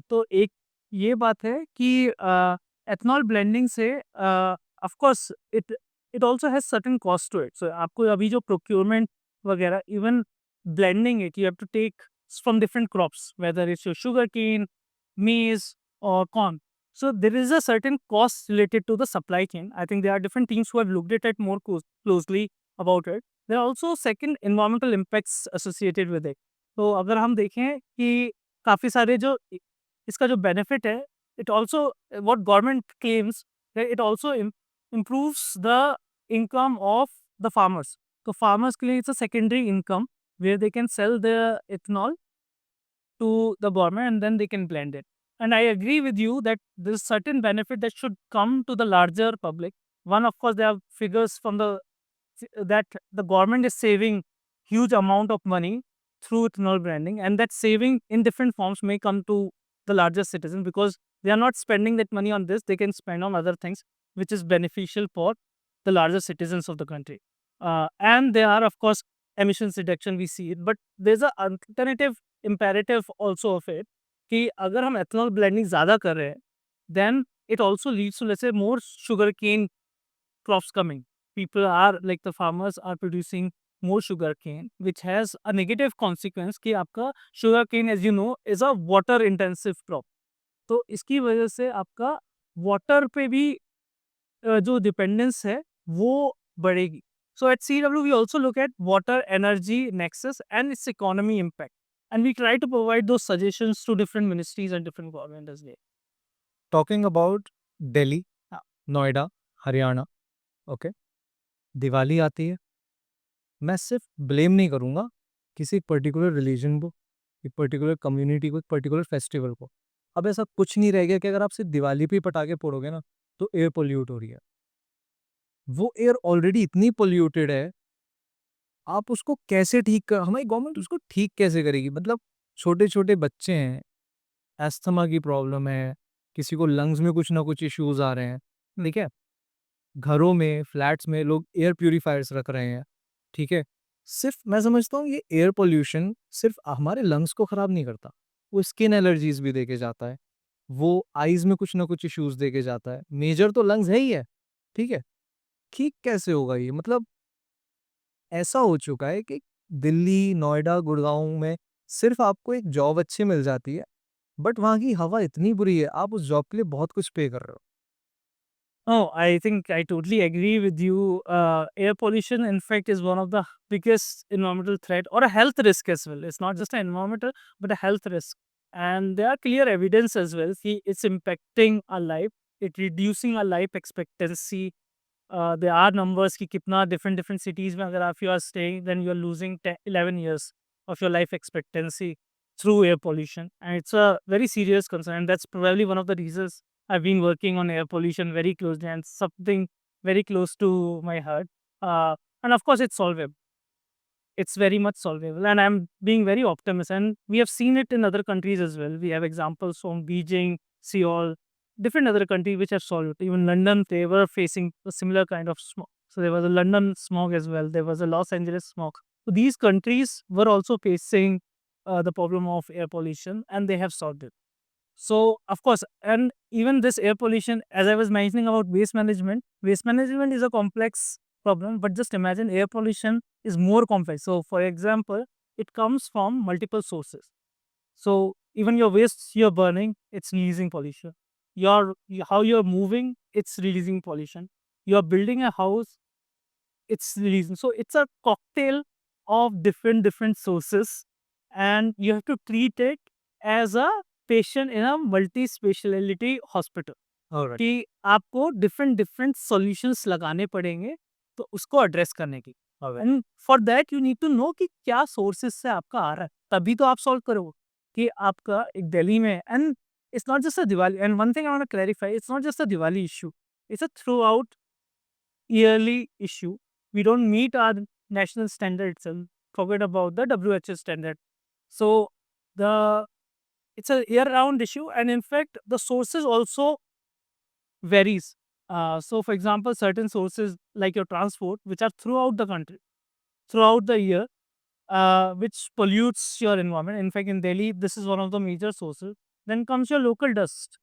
Speaker 3: तो एक ये बात है कि एथनॉल ब्लेंडिंग से of course it it also has certain cost to it. So आपको अभी जो प्रोक्योरमेंट वगैरह, even blending it, you have to take from different crops, whether it's your sugarcane, maize or corn. So there is a certain cost related to the supply chain. I think there are different teams who have looked at it more closely about it. There are also second environmental impacts associated with it. तो अगर हम देखें कि काफ़ी सारे जो इसका जो बेनिफिट है, it also what government claims it also improves the income of the farmers. तो फार्मर्स के लिए it's a secondary income where they can sell the ethanol to the government and then they can blend it. And I agree with you that there's certain benefit that should come to the larger public. One, of course, there are figures from the that the government is saving huge amount of money through ethanol branding, and that saving in different forms may come to the larger citizen because they are not spending that money on this. They can spend on other things, which is beneficial for the larger citizens of the country. And there are, of course, emissions reduction. We see it, but there's an alternative imperative also of it कि अगर हम ethanol blending ज़्यादा कर रहे हैं, then it also leads to, let's say, more sugarcane crops coming. People are like the farmers are producing more sugarcane, which has a negative consequence कि आपका sugarcane, as you know, is a water intensive crop. तो इसकी वजह से आपका water पे भी जो dependence है वो बढ़ेगी. So at CW we also look at water energy nexus and its economy impact, and we try to provide those suggestions to different ministries and different government as well.
Speaker 2: Talking about Delhi,
Speaker 3: हाँ.
Speaker 2: Noida, Haryana, okay, Diwali आती है, मैं सिर्फ blame नहीं करूँगा किसी particular religion को, एक पर्टिकुलर कम्युनिटी को, एक पर्टिकुलर फेस्टिवल को। अब ऐसा कुछ नहीं रह गया कि अगर आप सिर्फ दिवाली पे ही पटाखे फोड़ोगे ना तो एयर पोल्यूट हो रही है। वो एयर ऑलरेडी इतनी पोल्यूटेड है, आप उसको कैसे ठीक कर, हमारी गवर्नमेंट उसको ठीक कैसे करेगी? मतलब छोटे-छोटे बच्चे हैं, अस्थमा की प्रॉब्लम है, किसी को लंग्स में कुछ ना कुछ इश्यूज़ आ रहे हैं, ठीक है? घरों में, फ्लैट्स में लोग एयर प्यूरीफायर्स रख रहे हैं, ठीक है? सिर्फ मैं समझता हूँ ये एयर पोल्यूशन सिर्फ हमारे लंग्स को ख़राब नहीं करता, वो स्किन एलर्जीज़ भी देके जाता है, वो आइज़ में कुछ ना कुछ इश्यूज़ देके जाता है। मेजर तो लंग्स है ही है, ठीक है? ठीक कैसे होगा ये? मतलब ऐसा हो चुका है कि दिल्ली, नोएडा, गुड़गाँव में सिर्फ़ आपको एक जॉब अच्छी मिल जाती है, बट वहाँ की हवा इतनी बुरी है, आप उस जॉब के लिए बहुत कुछ पे कर रहे हो।
Speaker 3: Oh, I think I totally agree with you. Air pollution, in fact, is one of the biggest environmental threat or a health risk as well. It's not just an environmental, but a health risk. And there are clear evidence as well. See, it's impacting our life. It reducing our life expectancy. There are numbers कि कितना different cities में अगर आप you are staying, then you are losing 11 years of your life expectancy through air pollution, and it's a very serious concern. And that's probably one of the reasons I've been working on air pollution very closely and something very close to my heart. And of course, it's solvable. It's very much solvable, and I'm being very optimistic. And we have seen it in other countries as well. We have examples from Beijing, Seoul, different other countries which have solved it. Even London, they were facing a similar kind of smog. So there was a London smog as well. There was a Los Angeles smog. So these countries were also facing the problem of air pollution, and they have solved it. So of course, and even this air pollution, as I was mentioning about waste management is a complex problem. But just imagine air pollution is more complex. So for example, it comes from multiple sources. So even your waste you're burning, it's releasing pollution. How you're moving, it's releasing pollution. You're building a house, it's releasing. So it's a cocktail of different sources, and you have to treat it as a patient in a multi speciality hospital.
Speaker 2: Alright.
Speaker 3: कि आपको different solutions लगाने पड़ेंगे तो उसको address करने की।
Speaker 2: Alright.
Speaker 3: And for that you need to know कि क्या सोर्सेस से आपका आ रहा है, तभी तो आप सॉल्व करोगे कि आपका एक दिल्ली में। And it's not just a Diwali, and one thing I want to clarify, it's not just a Diwali issue, it's a throughout yearly issue. We don't meet our national standard itself. Forget about the WHO standard. So the it's a year-round issue, and in fact, the sources also varies. So, for example, certain sources like your transport, which are throughout the country, throughout the year, which pollutes your environment. In fact, in Delhi, this is one of the major sources. Then comes your local dust,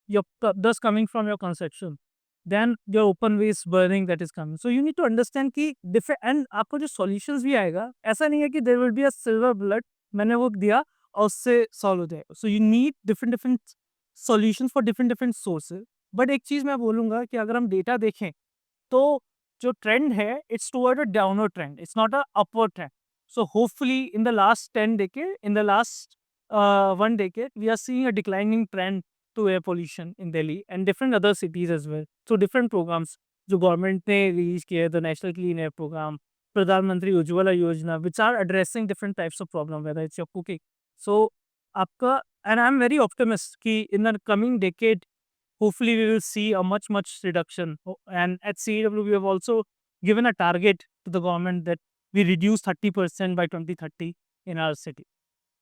Speaker 3: your dust coming from your construction. Then your open waste burning that is coming. So you need to understand कि different, and आपको जो solutions भी आएगा, ऐसा नहीं है कि there will be a silver bullet, मैंने वो दिया और उससे solve हो जाएगा. So you need different solutions for different sources. But एक चीज़ मैं बोलूँगा कि अगर हम data देखें, तो जो trend है, it's toward a downward trend. It's not a upward trend. So hopefully in the last 10 decade, in the last 1 decade, we are seeing a declining trend to air pollution in Delhi and different other cities as well. So different programs जो government ने release किए, the national clean air programme, Pradhan Mantri Ujjwala Yojana, which are addressing different types of problem, whether it's your cooking. So आपका, and I am very optimist कि in the coming decade hopefully we will see a much reduction. And at CEW we have also given a target to the government that we reduce 30% by 2030 in our city.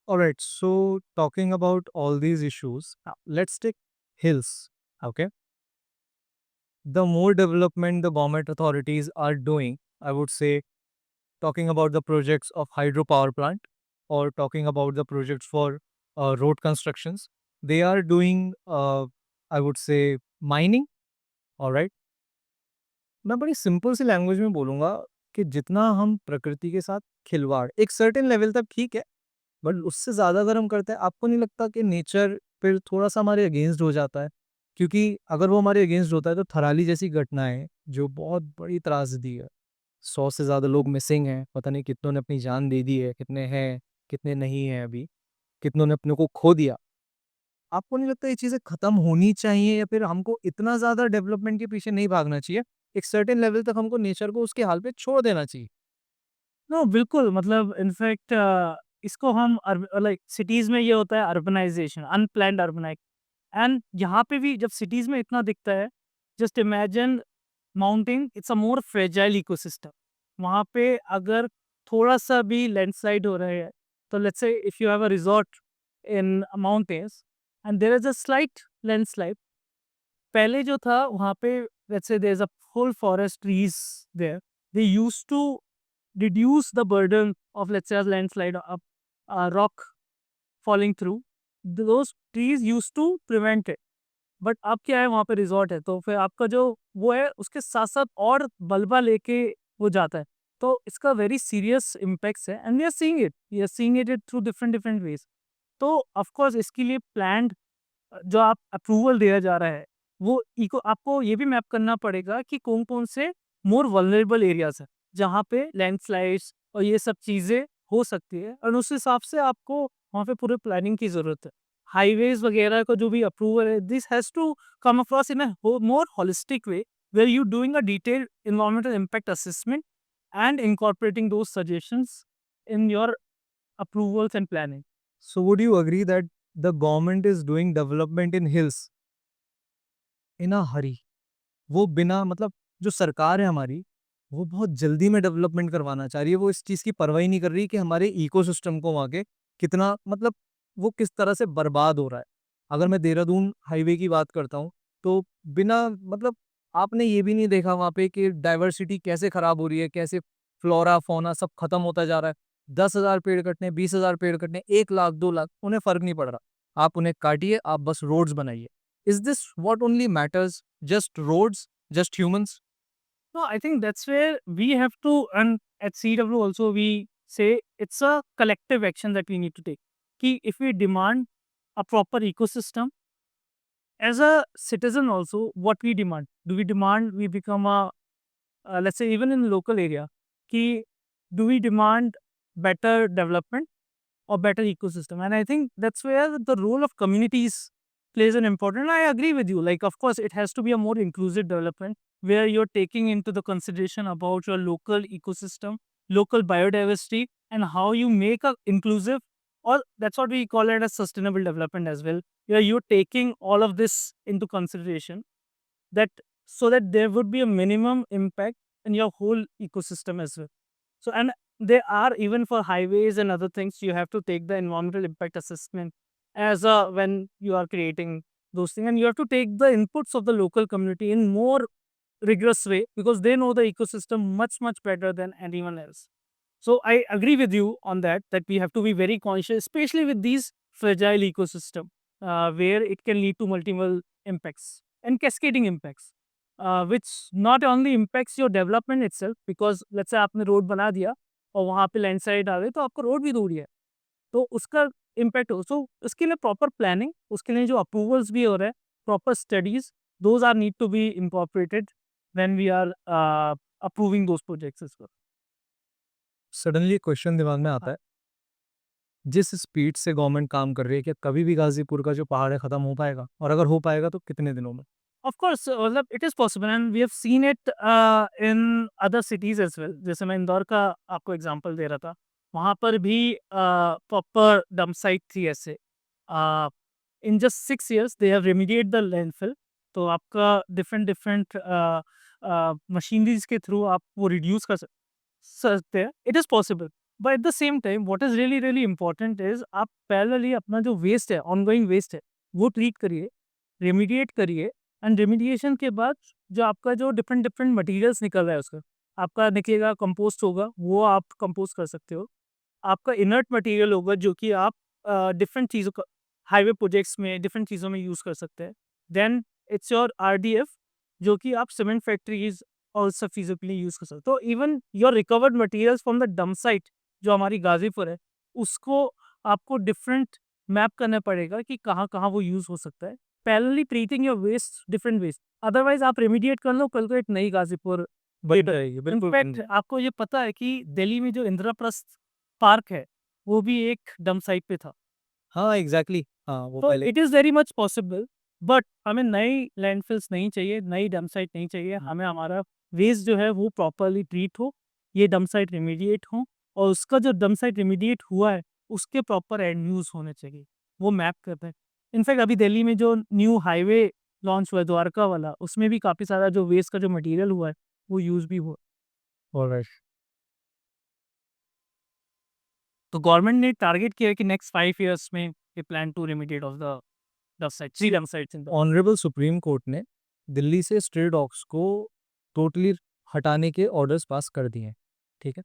Speaker 2: Alright, so talking about all these issues, let's take hills, okay? The more development the government authorities are doing, I would say, talking about the projects of hydropower plant or talking about the projects for road constructions, they are doing, I would say, mining, alright? मैं बड़ी simple सी language में बोलूँगा कि जितना हम प्रकृति के साथ खिलवाड़ एक सर्टेन लेवल तक ठीक है, बट उससे ज़्यादा अगर हम करते हैं, आपको नहीं लगता कि नेचर फिर थोड़ा-सा हमारे अगेंस्ट हो जाता है? क्योंकि अगर वो हमारे अगेंस्ट होता है तो थराली जैसी घटनाएँ जो बहुत बड़ी त्रासदी है, 100 से ज़्यादा लोग मिसिंग हैं, पता नहीं कितनों ने अपनी जान दे दी है, कितने हैं, कितने नहीं हैं अभी, कितनों ने अपने को खो दिया। आपको नहीं लगता ये चीज़ें खत्म होनी चाहिए या फिर हमको इतना ज़्यादा डेवलपमेंट के पीछे नहीं भागना चाहिए? एक सर्टेन लेवल तक हमको नेचर को उसके हाल पे छोड़ देना चाहिए।
Speaker 3: नो बिल्कुल, मतलब इनफैक्ट इसको हम लाइक सिटीज़ में ये होता है अर्बनाइजेशन, अनप्लान्ड अर्बनाइज, एंड यहाँ पे भी जब सिटीज़ में इतना दिखता है, just imagine mountain, it's a more fragile ecosystem. वहाँ पे अगर थोड़ा-सा भी लैंडस्लाइड हो रहा है, तो let's say if you have a resort in mountains and there is a slight landslide, पहले जो था वहाँ पे let's say there is a full forest trees there, they used to reduce the burden of, let's say, a landslide, a rock falling through. Those trees used to prevent it. But अब क्या है, वहाँ पे resort है, तो फिर आपका जो वो है उसके साथ साथ और बल्बा लेके वो जाता है. तो इसका वेरी सीरियस इम्पैक्ट्स है and we are seeing it through different different ways. तो ऑफ कोर्स इसके लिए प्लान्ड जो आप अप्रूवल दिया जा रहा है, वो इको आपको ये भी मैप करना पड़ेगा कि कौन-कौन से मोर वल्नरेबल एरियाज़ हैं, जहाँ पे लैंडस्लाइड्स और ये सब चीज़ें हो सकती है और उस हिसाब से आपको वहाँ पे पूरे प्लानिंग की ज़रूरत है। हाईवेज़ वगैरह का जो भी अप्रूवल है, this has to come across in a more holistic way, where you doing a detailed environmental impact assessment and incorporating those suggestions in your approvals and planning.
Speaker 2: So would you agree that the government is doing development in hills in a hurry? वो बिना मतलब जो सरकार है हमारी, वो बहुत जल्दी में डेवलपमेंट करवाना चाह रही है। वो इस चीज़ की परवाह ही नहीं कर रही कि हमारे इकोसिस्टम को वहाँ के कितना मतलब वो किस तरह से बर्बाद हो रहा है। अगर मैं देहरादून हाईवे की बात करता हूँ, तो बिना मतलब आपने ये भी नहीं देखा वहाँ पे कि डाइवर्सिटी कैसे खराब हो रही है, कैसे फ्लोरा, फौना सब खत्म होता जा रहा है। 10,000 पेड़ कटने, 20,000 पेड़ कटने, 1 लाख, 2 लाख, उन्हें फ़र्क नहीं पड़ रहा। आप उन्हें काटिए, आप बस रोड्स बनाइए। Is this what only matters? Just roads? Just humans?
Speaker 3: No, I think that's where we have to, and at CW also we say it's a collective action that we need to take. Ki if we demand a proper ecosystem, as a citizen also, what we demand? Do we demand we become a, let's say even in local area, ki do we demand better development or better ecosystem? And I think that's where the role of communities plays an important. I agree with you. Like, of course, it has to be a more inclusive development where you're taking into the consideration about your local ecosystem, local biodiversity, and how you make a inclusive, or that's what we call it as sustainable development as well, where you're taking all of this into consideration, that so that there would be a minimum impact in your whole ecosystem as well. So, and there are, even for highways and other things, you have to take the environmental impact assessment as a when you are creating those things, and you have to take the inputs of the local community in more rigorous way, because they know the ecosystem much better than anyone else. So I agree with you on that, that we have to be very conscious, especially with these fragile ecosystem, where it can lead to multiple impacts and cascading impacts, which not only impacts your development itself, because let's say आपने road बना दिया और वहाँ पे landslide आ गई, तो आपका road भी दूर है, तो उसका इम्पैक्ट हो। सो उसके लिए प्रॉपर प्लानिंग, उसके लिए जो अप्रूवल्स भी हो रहे हैं, proper studies, those are need to be incorporated when we are approving those projects as well.
Speaker 2: Suddenly एक क्वेश्चन दिमाग में आता है, जिस स्पीड से गवर्नमेंट काम कर रही है, क्या कभी भी गाजीपुर का जो पहाड़ है खत्म हो पाएगा? और अगर हो पाएगा तो कितने दिनों में?
Speaker 3: ऑफ कोर्स, मतलब it is possible and we have seen it in other cities as well. जैसे मैं इंदौर का आपको एग्जांपल दे रहा था, वहाँ पर भी प्रॉपर डंप साइट थी ऐसे। In just 6 years they have remediate the landfill. तो आपका डिफरेंट डिफरेंट मशीनरीज के थ्रू आप वो रिड्यूस कर सकते हैं। It is possible, but at the same time what is really really important is आप पैरेलली अपना जो वेस्ट है, ऑनगोइंग वेस्ट है, वो ट्रीट करिए, रेमिडिएट करिए, एंड रेमिडिएशन के बाद जो आपका जो डिफरेंट डिफरेंट मटेरियल्स निकल रहा है उसका, आपका निकलेगा कंपोस्ट होगा, वो आप कंपोस्ट कर सकते हो। आपका इनर्ट मटेरियल होगा जो कि आप डिफरेंट चीज़ों का हाईवे प्रोजेक्ट्स में डिफरेंट चीज़ों में यूज़ कर सकते हैं। देन इट्स योर आरडीएफ, जो कि आप सीमेंट फैक्ट्रीज और सब चीज़ों के लिए यूज़ कर सकते हो। तो even your recovered materials from the dump site जो हमारी गाजीपुर है, उसको आपको डिफरेंट मैप करना पड़ेगा कि कहाँ-कहाँ वो यूज़ हो सकता है। Parallelly treating your waste different waste, otherwise आप रेमिडिएट कर लो, कल को एक नई गाजीपुर
Speaker 2: बन जाएगी, बिल्कुल बन
Speaker 3: इनफैक्ट आपको ये पता है कि दिल्ली में जो इंद्रप्रस्थ पार्क है, वो भी एक डंप साइट पे था।
Speaker 2: हाँ, एग्ज़ैक्टली। हाँ, वो
Speaker 3: तो
Speaker 2: पहले
Speaker 3: it is very much possible, but हमें नई लैंडफिल्स नहीं चाहिए, नई डंप साइट नहीं चाहिए। हमें हमारा वेस्ट जो है वो प्रॉपर्ली ट्रीट हो, ये डंप साइट रेमिडिएट हो, और उसका जो डंप साइट रेमिडिएट हुआ है, उसके प्रॉपर एंड यूज़ होने चाहिए। वो मैप करते हैं। इनफैक्ट अभी दिल्ली में जो न्यू हाईवे लॉन्च हुआ है द्वारका वाला, उसमें भी काफ़ी सारा जो वेस्ट का जो मटीरियल हुआ है, वो यूज़ भी हुआ।
Speaker 2: ऑलराइट।
Speaker 3: तो गवर्नमेंट ने टारगेट किया है कि नेक्स्ट 5 ईयर्स में we plan to remediate of the dump site, 3 dump sites in the
Speaker 2: honourable Supreme Court ने दिल्ली से स्ट्रे डॉग्स को टोटली हटाने के ऑर्डर्स पास कर दिए हैं, ठीक है?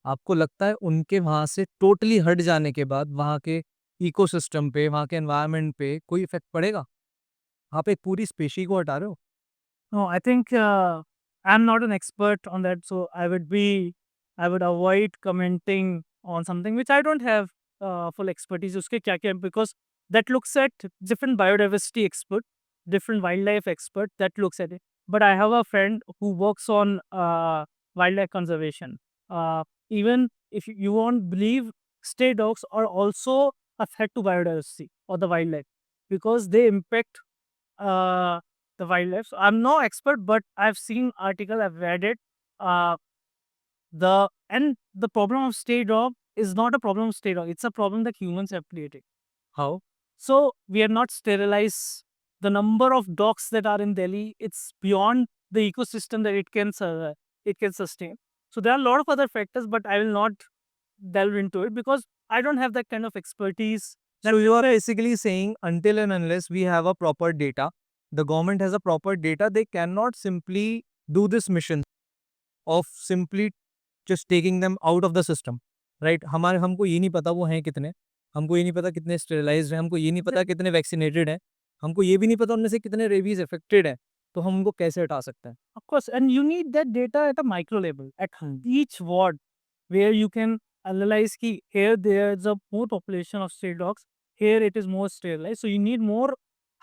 Speaker 2: आपको लगता है उनके वहाँ से टोटली हट जाने के बाद वहाँ के इकोसिस्टम पे, वहाँ के एनवायरनमेंट पे कोई इफ़ेक्ट पड़ेगा? आप एक पूरी स्पेशी को हटा रहे हो।
Speaker 3: No, I think I'm not an expert on that, so I would avoid commenting on something which I don't have full expertise uske kya kya, because that looks at different biodiversity expert, different wildlife expert that looks at it. But I have a friend who works on wildlife conservation. Even if you won't believe, stray dogs are also a threat to biodiversity or the wildlife, because they impact uh, the wildlife. So I'm no expert, but I've seen article, I've read it. Uh, the problem of stray dog is not a problem of stray dog. It's a problem that humans have created.
Speaker 2: How?
Speaker 3: So we are not sterilize the number of dogs that are in Delhi. It's beyond the ecosystem that it can sustain. So there are a lot of other factors, but I will not delve into it because I don't have that kind of expertise.
Speaker 2: So you are basically saying until and unless we have a proper data, the government has a proper data, they cannot simply do this mission of simply just taking them out of the system, right? हमारे हमको ये नहीं पता वो हैं कितने, हमको ये नहीं पता कितने स्टेरिलाइज्ड हैं, हमको ये नहीं पता कितने वैक्सीनेटेड हैं, हमको ये भी नहीं पता उनमें से कितने रेबीज अफेक्टेड हैं, तो हम उनको कैसे हटा सकते हैं?
Speaker 3: Of course, and you need that data at a micro level, at each ward, where you can analyze ki here there's a more population of stray dogs, here it is more sterilized. So you need more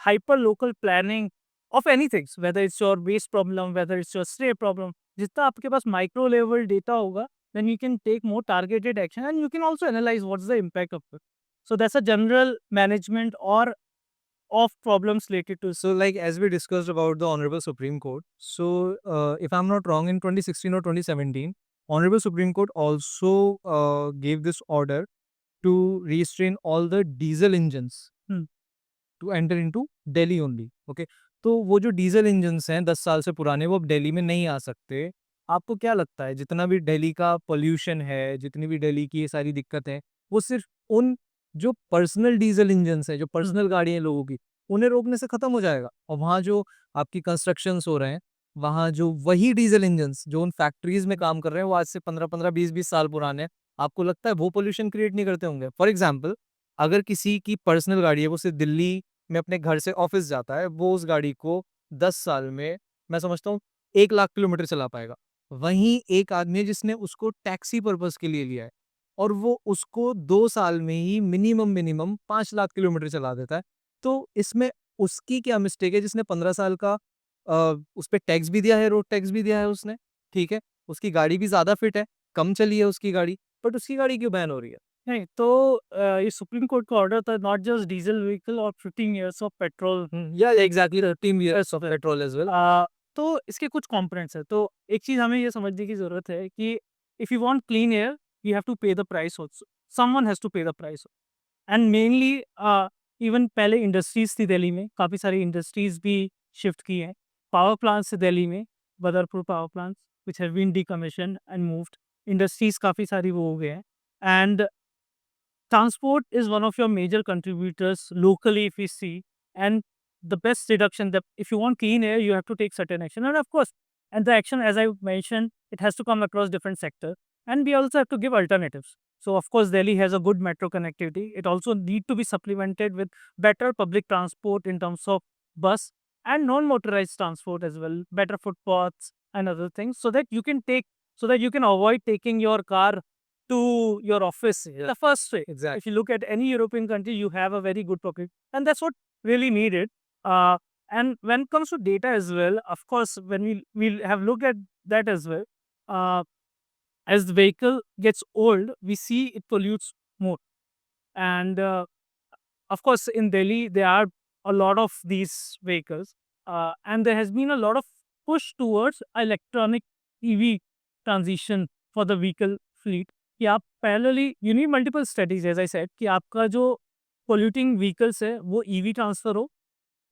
Speaker 3: hyper local planning of anything, whether it's your waste problem, whether it's your stray problem. जितना आपके पास micro level data होगा, then you can take more targeted action, and you can also analyze what's the impact of it. So that's a general management or of problems related to.
Speaker 2: So like as we discussed about the Honorable Supreme Court, so if I'm not wrong, in 2016 or 2017, Honorable Supreme Court also gave this order to restrain all the diesel engines to enter into Delhi only. Okay, तो वो जो diesel engines हैं 10 साल से पुराने, वो अब दिल्ली में नहीं आ सकते। आपको क्या लगता है जितना भी दिल्ली का पोल्यूशन है, जितनी भी दिल्ली की ये सारी दिक्कत है, वो सिर्फ उन जो पर्सनल डीजल इंजन्स हैं, जो पर्सनल गाड़ियाँ हैं लोगों की, उन्हें रोकने से खत्म हो जाएगा? और वहाँ जो आपकी कंस्ट्रक्शंस हो रहे हैं, वहाँ जो वही डीजल इंजन्स जो उन फैक्ट्रीज़ में काम कर रहे हैं, वो आज से 15-15, 20-20 साल पुराने हैं, आपको लगता है वो पोल्यूशन क्रिएट नहीं करते होंगे? फॉर एग्ज़ाम्पल, अगर किसी की पर्सनल गाड़ी है, वो सिर्फ दिल्ली में अपने घर से ऑफिस जाता है, वो उस गाड़ी को 10 साल में मैं समझता हूँ 1 लाख किलोमीटर चला पाएगा। वहीं एक आदमी है जिसने उसको टैक्सी पर्पज़ के लिए लिया है और वो उसको 2 साल में ही मिनिमम 5 लाख किलोमीटर चला देता है। तो इसमें उसकी क्या मिस्टेक है जिसने 15 साल का उस पे टैक्स भी दिया है, रोड टैक्स भी दिया है उसने, ठीक है? उसकी गाड़ी भी ज़्यादा फिट है, कम चली है उसकी गाड़ी, बट उसकी गाड़ी क्यों बैन हो रही है?
Speaker 3: नहीं तो ये सुप्रीम कोर्ट का ऑर्डर था, नॉट जस्ट डीजल व्हीकल और 15 इयर्स ऑफ पेट्रोल।
Speaker 2: या exactly 13 years of petrol as well.
Speaker 3: तो इसके कुछ कंपोनेंट्स हैं। तो एक चीज़ हमें ये समझने की ज़रूरत है कि if you want clean air, you have to pay the price also. Someone has to pay the price. And mainly even पहले इंडस्ट्रीज़ थी दिल्ली में, काफ़ी सारी इंडस्ट्रीज़ भी शिफ्ट की हैं। पावर प्लांट्स थे दिल्ली में, Badarpur power plants which have been decommissioned and moved. Industries काफ़ी सारी वो हो गए हैं। And transport is one of your major contributors locally, if we see, and the best reduction that if you want clean air, you have to take certain action. And of course, and the action, as I mentioned, it has to come across different sectors, and we also have to give alternatives. So of course, Delhi has a good metro connectivity. It also need to be supplemented with better public transport in terms of bus and non-motorized transport as well, better footpaths and other things, so that you can avoid taking your car to your office.
Speaker 2: Yeah.
Speaker 3: The first way.
Speaker 2: Exactly.
Speaker 3: If you look at any European country, you have a very good pocket, and that's what really needed. And when it comes to data as well, of course, when we have looked at that as well, as the vehicle gets old, we see it pollutes more. And of course, in Delhi, there are a lot of these vehicles, and there has been a lot of push towards electronic EV transition for the vehicle fleet. कि आप parallelly you need multiple strategies, as I said, कि आपका जो polluting vehicles है वो EV transfer हो,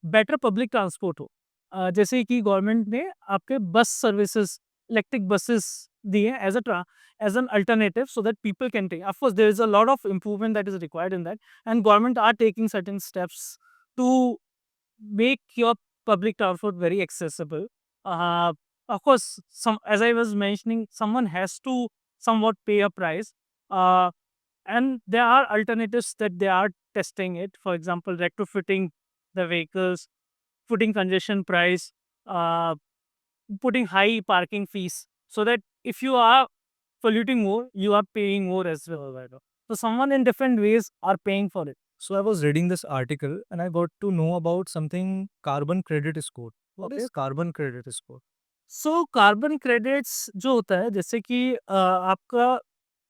Speaker 3: better public transport हो। जैसे कि गवर्नमेंट ने आपके बस सर्विसेज, इलेक्ट्रिक बसेस दिए as an alternative, so that people can take. Of course there is a lot of improvement that is required in that, and government are taking certain steps to make your public transport very accessible. Of course, as I was mentioning, someone has to somewhat pay a price. And there are alternatives that they are testing it. For example, retrofitting the vehicles, putting congestion price, putting high parking fees, so that if you are, polluting more, you are paying more as well. Right? So someone in different ways are paying for it.
Speaker 2: So I was reading this article and I got to know about something carbon credit score. What is carbon credit score?
Speaker 3: So carbon credits जो होता है जैसे कि आपका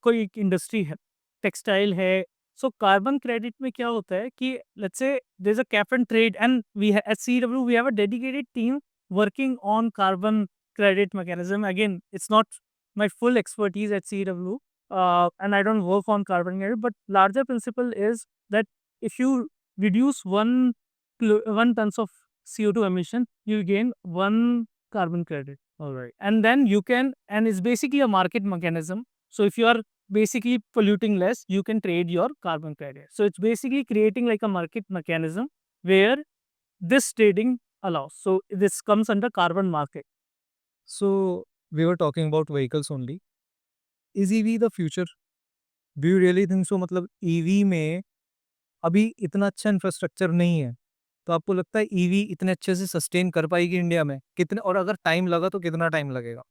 Speaker 3: कोई एक industry है, textile है, सो कार्बन क्रेडिट में क्या होता है कि let's say there is a cap and trade and we at CW we have a dedicated team working on carbon credit mechanism. Again it's not my full expertise at CW, and I don't work on carbon credit, but larger principle is that if you reduce 1 tons of CO2 emission, you gain 1 carbon credit. All right. And then you can, and it's basically a market mechanism. So if you are basically polluting less, you can trade your carbon credit. So it's basically creating like a market mechanism where this trading allows. So this comes under carbon market.
Speaker 2: So we were talking about vehicles only. Is EV the future? Do you really think so? मतलब EV में अभी इतना अच्छा infrastructure नहीं है, तो आपको लगता है EV इतने अच्छे से सस्टेन कर पाएगी इंडिया में? कितने, और अगर टाइम लगा तो कितना टाइम लगेगा?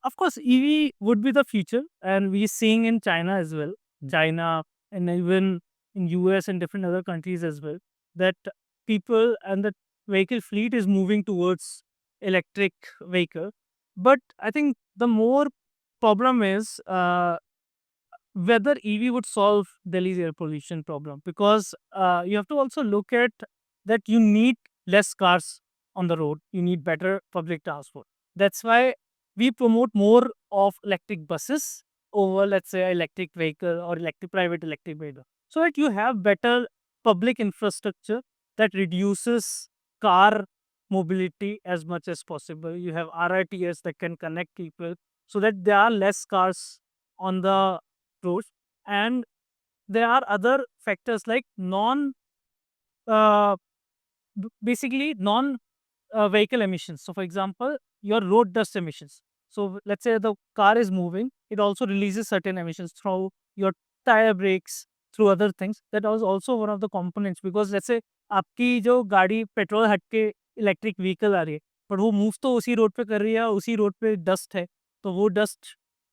Speaker 3: Of course, EV would be the future, and we're seeing in China as well, China and even in US and different other countries as well, that people and the vehicle fleet is moving towards electric vehicle. But I think the more problem is whether EV would solve Delhi's air pollution problem, because you have to also look at that you need less cars on the road, you need better public transport. That's why we promote more of electric buses over, let's say, electric vehicle or private electric vehicle, so that you have better public infrastructure that reduces car mobility as much as possible. You have RITS that can connect people so that there are less cars on the roads, and there are other factors like uh, basically non vehicle emissions. So for example, your road dust emissions. So let's say the car is moving, it also releases certain emissions through your tire brakes, through other things. That was also one of the components, because let's say आपकी जो गाड़ी petrol हट के electric vehicle आ रही है, पर वो move तो उसी रोड पे कर रही है, उसी रोड पे डस्ट है, तो वो dust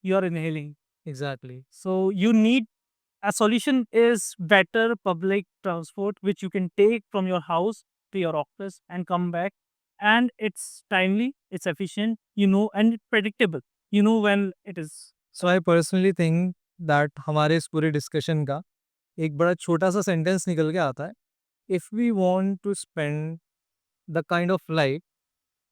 Speaker 3: you are inhaling.
Speaker 2: Exactly.
Speaker 3: So you need a solution is better public transport, which you can take from your house to your office and come back, and it's timely, it's efficient, and predictable. You know when it is.
Speaker 2: So I personally think that हमारे इस पूरे discussion का एक बड़ा छोटा सा sentence निकल के आता है, if we want to spend the kind of life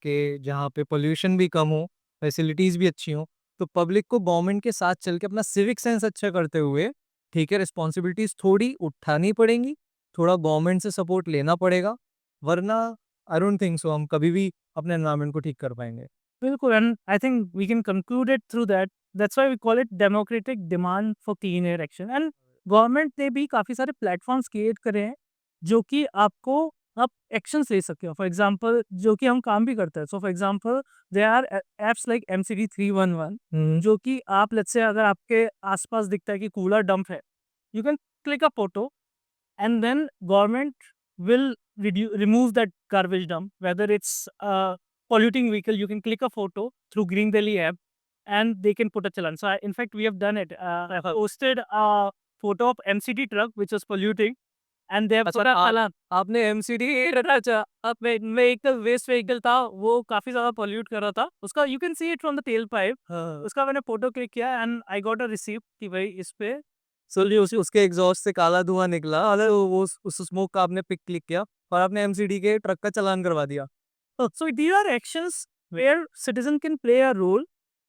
Speaker 2: के जहाँ पे पोल्यूशन भी कम हो, फैसिलिटीज़ भी अच्छी हों, तो पब्लिक को गवर्नमेंट के साथ चल के अपना सिविक सेंस अच्छा करते हुए, ठीक है, रिस्पॉन्सिबिलिटीज़ थोड़ी उठानी पड़ेंगी, थोड़ा गवर्नमेंट से सपोर्ट लेना पड़ेगा, वरना आई डोंट थिंक सो हम कभी भी अपने एनवायरनमेंट को ठीक कर पाएंगे.
Speaker 3: बिल्कुल, and I think we can conclude it through that. That's why we call it democratic demand for clean air action. And government ने भी काफ़ी सारे प्लेटफॉर्म्स क्रिएट करे हैं जो कि आपको आप एक्शंस ले सकते हो. फॉर एग्जांपल जो कि हम काम भी करते हैं. So for example there are apps like MCD 311 जो कि आप लेट्स से अगर आपके आसपास दिखता है कि कूलर डंप है, you can click a photo and then government will remove that garbage dump, whether it's a polluting vehicle. You can click a photo through Green Delhi app and they can put a challan. So in fact we have done it. I posted a photo of MCD truck which was polluting, and they have put a challan.
Speaker 2: आपने MCD
Speaker 3: vehicle waste vehicle था, वो काफी ज्यादा pollute कर रहा था उसका. You can see it from the tell pipe. उसका मैंने फोटो क्लिक किया and I got a receipt कि भाई इस पे
Speaker 2: उसके एग्जॉस्ट से काला धुआं निकला, अगर वो उस स्मोक का आपने पिक क्लिक किया और आपने MCD के ट्रक का चालान करवा दिया.
Speaker 3: So these are actions where citizen can play a role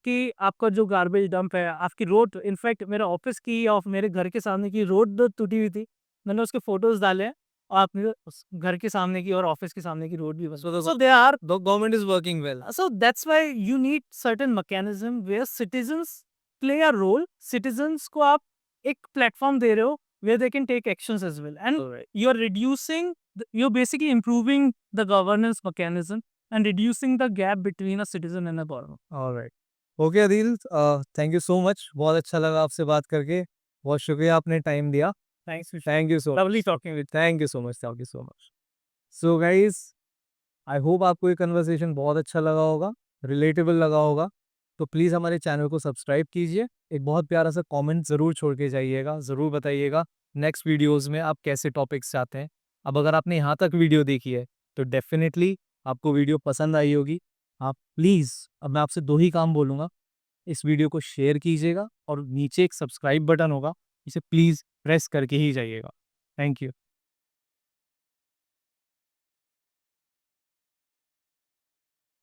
Speaker 3: कि आपका जो गार्बेज डंप है, आपकी रोड, इनफैक्ट मेरे ऑफिस की और मेरे घर के सामने की रोड टूटी हुई थी, मैंने उसके फोटोज डाले हैं और आपने घर के सामने की और ऑफिस के सामने की रोड भी बन. So they are,
Speaker 2: The government is working well.
Speaker 3: so that's why you need certain mechanism where citizens play a role. Citizens को आप एक प्लेटफॉर्म दे रहे हो where they can take actions as well, and
Speaker 2: Alright.
Speaker 3: you're reducing you're basically improving the governance mechanism and reducing the gap between a citizen and a government.
Speaker 2: Alright. Okay Adeel, thank you so much, बहुत अच्छा लगा आपसे बात करके, बहुत शुक्रिया आपने time दिया.
Speaker 3: Thanks, Vishal.
Speaker 2: Thank you so
Speaker 3: Lovely talking with you.
Speaker 2: Thank you so much. So guys, I hope आपको ये कन्वर्सेशन बहुत अच्छा लगा होगा, रिलेटेबल लगा होगा. तो प्लीज़ हमारे चैनल को सब्सक्राइब कीजिए। एक बहुत प्यारा सा कमेंट ज़रूर छोड़ के जाइएगा, ज़रूर बताइएगा नेक्स्ट वीडियोज़ में आप कैसे टॉपिक्स चाहते हैं। अब अगर आपने यहाँ तक वीडियो देखी है तो डेफ़िनेटली आपको वीडियो पसंद आई होगी। आप प्लीज़, अब मैं आपसे 2 ही काम बोलूँगा, इस वीडियो को शेयर कीजिएगा और नीचे एक सब्सक्राइब बटन होगा, इसे प्लीज़ प्रेस करके ही जाइएगा। Thank you.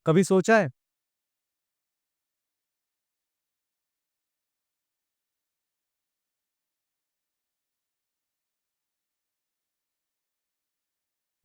Speaker 2: कभी सोचा है